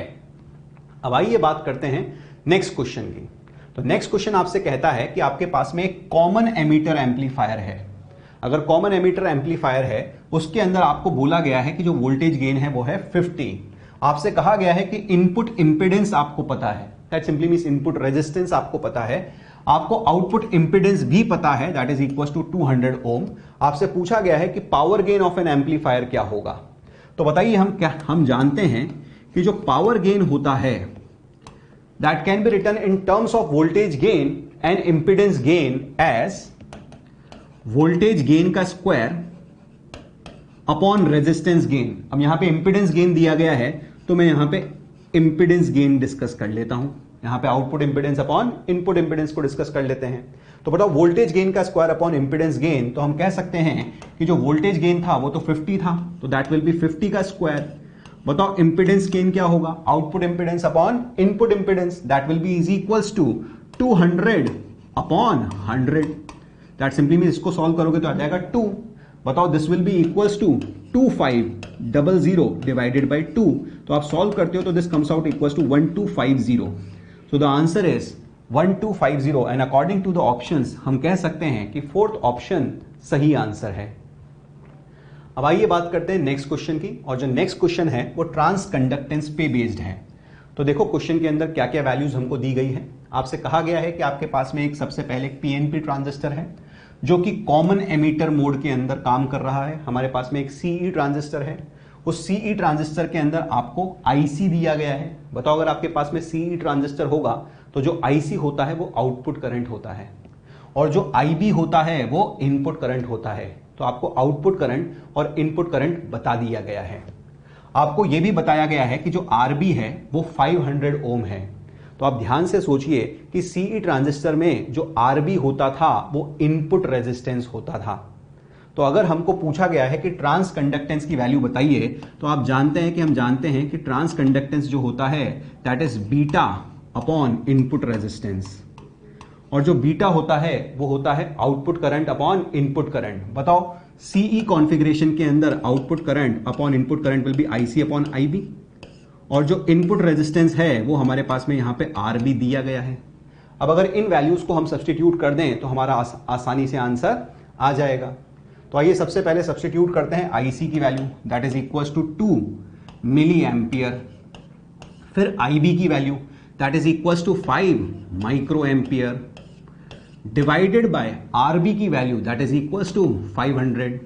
अब आइए बात करते हैं नेक्स्ट क्वेश्चन की। तो नेक्स्ट क्वेश्चन आपसे कहता है कि आपके पास में एक कॉमन एमीटर एम्पलीफायर है। अगर कॉमन एमीटर एम्पलीफायर है उसके अंदर आपको बोला गया है कि जो वोल्टेज गेन है वो है 50। आपसे कहा गया है कि इनपुट इंपेडेंस आपको पता है, that simply means input resistance आपको पता है, आपको आउटपुट इंपेडेंस भी पता है दैट इज इक्वल टू 200 ओम। आपसे पूछा गया है कि power gain of N amplifier क्या होगा। तो बताइए हम जानते हैं कि जो पावर गेन होता है that can be written in terms of voltage gain and impedance gain as voltage gain का स्क्वायर अपॉन रेजिस्टेंस गेन। अब यहां पे इंपेडेंस गेन दिया गया है तो मैं यहां पे इंपेडेंस गेन डिस्कस कर लेता हूं। यहां पे output impedance upon input impedance को डिस्कस कर लेते हैं। तो बताओ वोल्टेज गेन का स्क्वायर अपॉन इंपेडेंस गेन, तो हम कह सकते हैं कि जो वोल्टेज गेन था वो तो 50 था, तो दैट विल बी 50 का स्क्वायर। बताओ इंपेडेंस गेन क्या होगा, output impedance upon input impedance, that will be is equals to 200 upon 100। That simply means इसको सॉल्व करोगे तो आ जाएगा 2। बताओ this will be equals to 2500 divided by 2। तो आप सॉल्व करते हो तो this comes out equals to 1250। So the answer is 1250 and according to the options हम कह सकते हैं कि फोर्थ ऑप्शन सही आंसर है। अब आइए बात करते हैं नेक्स्ट क्वेश्चन की, और जो नेक्स्ट क्वेश्चन है वो ट्रांस कंडक्टेंस पे बेस्ड है। तो देखो क्वेश्चन के अंदर क्या क्या वैल्यूज हमको दी गई है। आपसे कहा गया है कि आपके पास में एक सबसे पहले एक पीएनपी ट्रांजिस्टर है जो कि कॉमन एमीटर मोड के अंदर काम कर रहा है। हमारे पास में एक सीई ट्रांजिस्टर है, उस सीई ट्रांजिस्टर के अंदर आपको आईसी दिया गया है। बताओ अगर आपके पास में सीई ट्रांजिस्टर होगा तो जो आईसी होता है वो आउटपुट करंट होता है और जो आईबी होता है वो इनपुट करंट होता है। तो आपको आउटपुट करंट और इनपुट करंट बता दिया गया है। आपको यह भी बताया गया है कि जो आरबी है वो 500 ओम है। तो आप ध्यान से सोचिए कि सीई ट्रांजिस्टर में जो आरबी होता था वो इनपुट रेजिस्टेंस होता था। तो अगर हमको पूछा गया है कि ट्रांस कंडक्टेंस की वैल्यू बताइए, तो आप जानते हैं कि ट्रांस कंडक्टेंस जो होता है that is beta upon input resistance, और जो बीटा होता है वो होता है output current upon input current. बताओ सीई कॉन्फ़िगरेशन के अंदर output current upon input current will B IC upon IB, और जो इनपुट रेजिस्टेंस है वो हमारे पास में यहां पे आरबी दिया गया है। अब अगर इन वैल्यूज को हम सब्स्टिट्यूट कर दें तो हमारा आसानी से आंसर आ जाएगा। तो आइए सबसे पहले सब्स्टिट्यूट करते हैं आईसी की value, that is equals to 2 milli ampere. फिर आईबी की value that is equals to 5 micro ampere divided by RB की value that is equals to 500।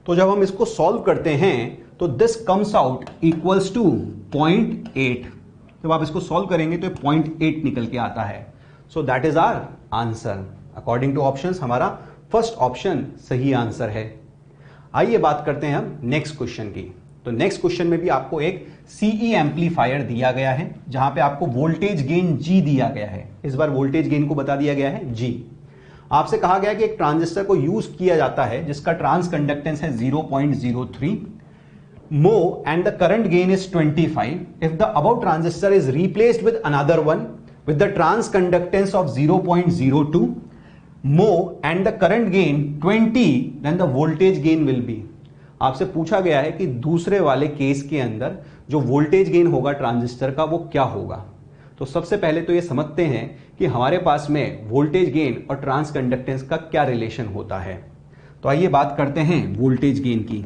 तो जब हम इसको सॉल्व करते हैं तो this comes out equals to 0.8। जब आप इसको सॉल्व करेंगे तो 0.8 निकल के आता है। So that is our answer. According to options हमारा फर्स्ट ऑप्शन सही आंसर है। आइए बात करते हैं हम नेक्स्ट क्वेश्चन की। तो नेक्स्ट क्वेश्चन में भी आपको एक सीई एम्पलीफायर दिया गया है जहां पे आपको वोल्टेज गेन जी दिया गया है। इस बार वोल्टेज गेन को बता दिया गया है जी। आपसे कहा गया कि एक ट्रांजिस्टर को यूज किया जाता है जिसका ट्रांस कंडक्टेंस है 0.03 mho and the current gain is 25 if the above transistor is replaced with another one with the trans conductance of 0.02 mho and the current gain 20 then the voltage gain will be। आपसे पूछा गया है कि दूसरे वाले केस के अंदर जो वोल्टेज गेन होगा ट्रांजिस्टर का वो क्या होगा। तो सबसे पहले तो ये समझते हैं कि हमारे पास में वोल्टेज गेन और ट्रांस कंडक्टेंस का क्या रिलेशन होता है। तो आइए बात करते हैं वोल्टेज गेन की।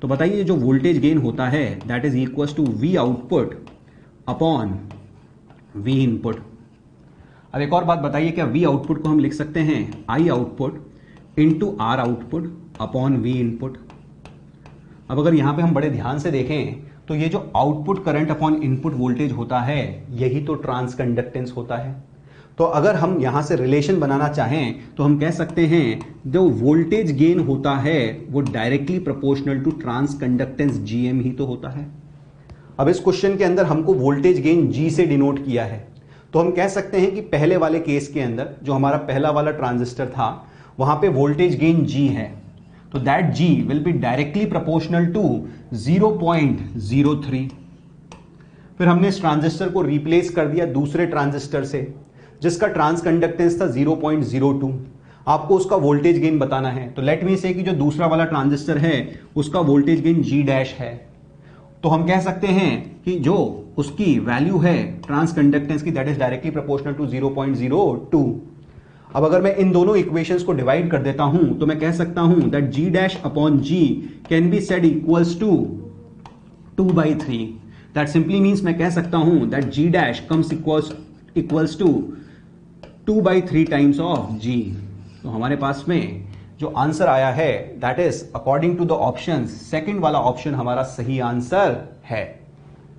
तो बताइए जो वोल्टेज गेन होता है that is equal to V output upon V input. अब एक और बात बताइए, क्या वी आउटपुट को हम लिख सकते हैं I output into R output upon V input. अब अगर यहां पे हम बड़े ध्यान से देखें तो ये जो output current upon input voltage होता है यही तो ट्रांस कंडक्टेंस होता है। तो अगर हम यहां से रिलेशन बनाना चाहें तो हम कह सकते हैं जो वोल्टेज गेन होता है वो directly proportional to transconductance gm ही तो होता है। अब इस क्वेश्चन के अंदर हमको वोल्टेज गेन जी से डिनोट किया है, तो हम कह सकते हैं कि पहले वाले केस के अंदर जो हमारा पहला वाला ट्रांजिस्टर था वहां पे वोल्टेज गेन जी है, तो that G will be directly proportional to 0.03। फिर हमने इस ट्रांजिस्टर को रिप्लेस कर दिया दूसरे ट्रांजिस्टर से जिसका ट्रांस कंडक्टेंस था 0.02। आपको उसका वोल्टेज गेन बताना है, तो लेट मी से कि जो दूसरा वाला ट्रांजिस्टर है उसका वोल्टेज गेन जी डैश है। तो हम कह सकते हैं कि जो उसकी वैल्यू है ट्रांस कंडक्टेंस की that is directly proportional to 0.02। अब अगर मैं इन दोनों इक्वेशंस को डिवाइड कर देता हूं तो मैं कह सकता हूं that G dash upon G can be said equals to 2/3। That simply means मैं कह सकता हूं that G dash comes equals to 2/3 times of G. तो हमारे पास में जो आंसर आया है that is according to the options second वाला ऑप्शन हमारा सही आंसर है।